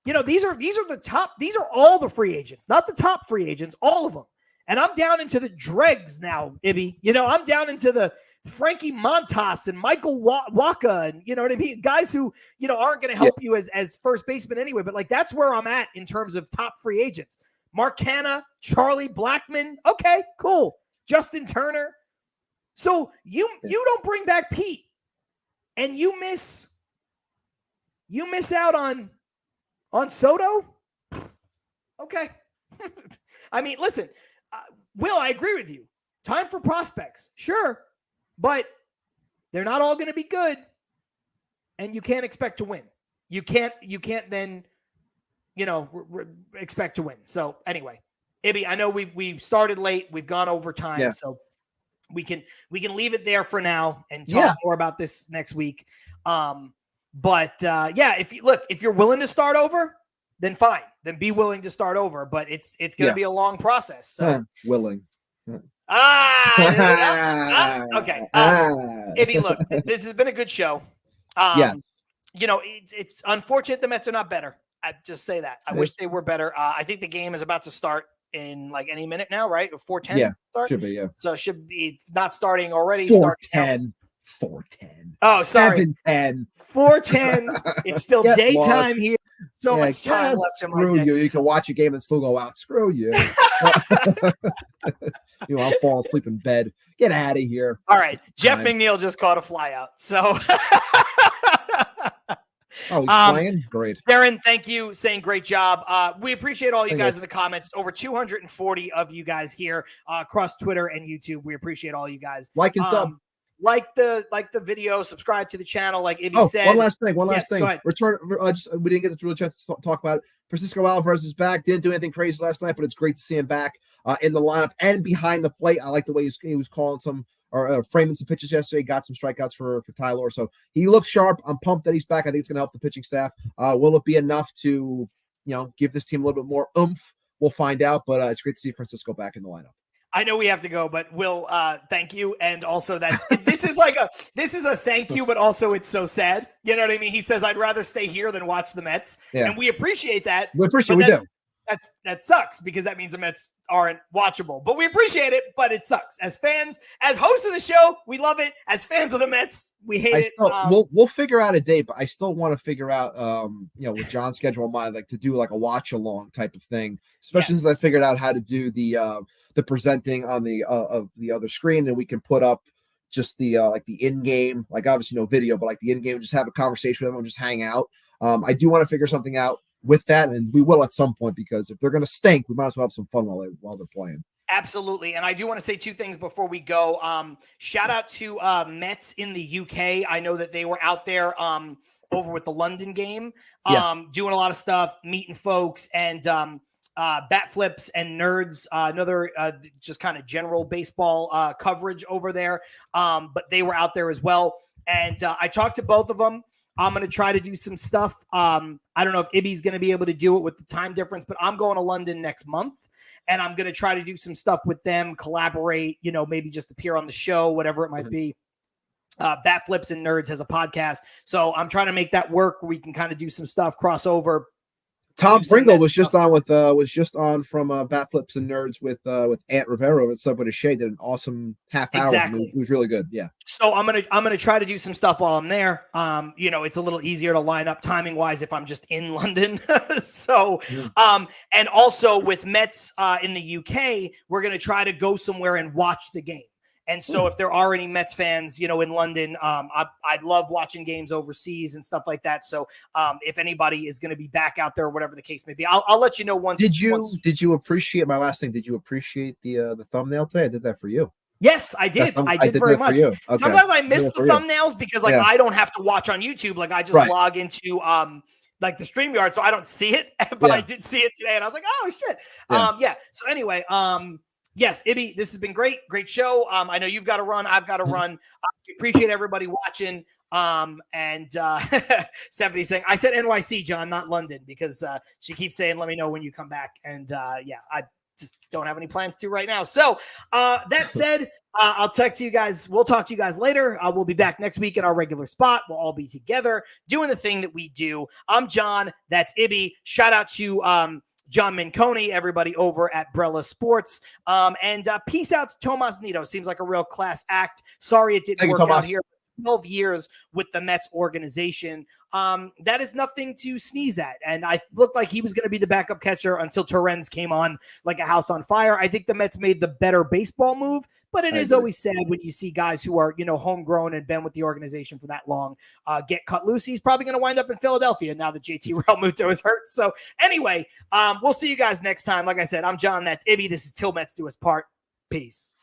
These are the top. These are all the free agents, not the top free agents, all of them. And I'm down into the dregs now, Ibby. I'm down into the Frankie Montas and Michael Waka, and you know what I mean? Guys who, aren't going to help you as first baseman anyway. But like, that's where I'm at in terms of top free agents. Mark Canha, Charlie Blackmon. Okay, cool. Justin Turner. So you don't bring back Pete, and you miss out on Soto. Okay. I mean, listen, Will, I agree with you. Time for prospects, sure, but they're not all going to be good, and you can't expect to win. You can't then, expect to win. So anyway, Ibby, I know we started late. We've gone over time, so we can leave it there for now and talk more about this next week. If you're willing to start over, then fine. Then be willing to start over. But it's going to be a long process. So willing. Okay. Ibby, look, this has been a good show. Yes. It's unfortunate the Mets are not better. I just say that. I wish they were better. I think the game is about to start in like any minute now, right? 4:10 start? Should be, yeah. So it should be, it's not starting already. 4:10. 4:10. Oh, sorry. 7:10. 4:10. It's still daytime here. So much time left in my day. You. You can watch a game and still go out. Screw you. I'll fall asleep in bed. Get out of here. All right. Jeff McNeil just caught a fly out. So oh, he's playing? Great. Darren, thank you. Saying great job. We appreciate all you guys in the comments. Over 240 of you guys here across Twitter and YouTube. We appreciate all you guys. Like and sub. Like the video, subscribe to the channel, like Ibby said. One last thing. Go ahead. Return. We didn't get the chance to talk about it. Francisco Alvarez is back. Didn't do anything crazy last night, but it's great to see him back in the lineup and behind the plate. I like the way he was calling some or framing some pitches yesterday. Got some strikeouts for Tyler. So he looks sharp. I'm pumped that he's back. I think it's going to help the pitching staff. Will it be enough to give this team a little bit more oomph? We'll find out. But it's great to see Francisco back in the lineup. I know we have to go, but Will, thank you. And also this is a thank you, but also it's so sad. You know what I mean? He says, I'd rather stay here than watch the Mets. Yeah. And we appreciate that. We do. That sucks because that means the Mets aren't watchable, but we appreciate it, but it sucks. As fans, as hosts of the show, we love it. As fans of the Mets, we hate it. We'll figure out a date, but I still want to figure out, with John's schedule in mind, like to do like a watch along type of thing, especially since I figured out how to do the presenting on the of the other screen, and we can put up just the like the in-game, like obviously no video, but like the in-game, just have a conversation with everyone, just hang out. I do want to figure something out with that, and we will at some point, because if they're going to stink, we might as well have some fun while they're playing. Absolutely. And I do want to say two things before we go. Shout out to Mets in the UK. I know that they were out there over with the London game, doing a lot of stuff, meeting folks, and bat flips and nerds, another just kind of general baseball coverage over there. But they were out there as well. And I talked to both of them. I'm going to try to do some stuff. I don't know if Ibby's going to be able to do it with the time difference, but I'm going to London next month, and I'm going to try to do some stuff with them, collaborate, maybe just appear on the show, whatever it might be. Bat Flips and Nerds has a podcast. So I'm trying to make that work where we can kind of do some stuff, crossover. Tom do some Pringle Mets was just stuff. on from Bat Flips and Nerds with Ant Rivera at Subway to Shea. Did an awesome half hour. Exactly. It was really good. Yeah. So I'm gonna try to do some stuff while I'm there. You know, it's a little easier to line up timing wise if I'm just in London. So, and also with Mets in the UK, we're gonna try to go somewhere and watch the game. And so if there are any Mets fans, you know, in London, I'd love watching games overseas and stuff like that. So if anybody is going to be back out there, whatever the case may be, I'll let you know once. Did you appreciate my last thing? Did you appreciate the thumbnail today? I did that for you. Yes, I did. I did very much. Okay. Sometimes I miss the thumbnails because like I don't have to watch on YouTube. Like I just log into like the StreamYard, so I don't see it. But I did see it today, and I was like, oh shit. So anyway, yes, Ibby, this has been great. Great show. I know you've got to run. I've got to run. Appreciate everybody watching. And Stephanie saying, I said NYC, John, not London, because she keeps saying, let me know when you come back. And I just don't have any plans to right now. So that said, I'll text you guys. We'll talk to you guys later. We'll be back next week in our regular spot. We'll all be together doing the thing that we do. I'm John. That's Ibby. Shout out to John Minconi, everybody over at Brella Sports. And peace out to Tomas Nido. Seems like a real class act. Sorry it didn't work out here. 12 years with the Mets organization. That is nothing to sneeze at. And I looked like he was going to be the backup catcher until Torrens came on like a house on fire. I think the Mets made the better baseball move, but it is always sad when you see guys who are, you know, homegrown and been with the organization for that long get cut loose. He's probably going to wind up in Philadelphia now that JT Realmuto is hurt. So anyway, we'll see you guys next time. Like I said, I'm John. That's Ibby. This is Till Mets Do Us Part. Peace.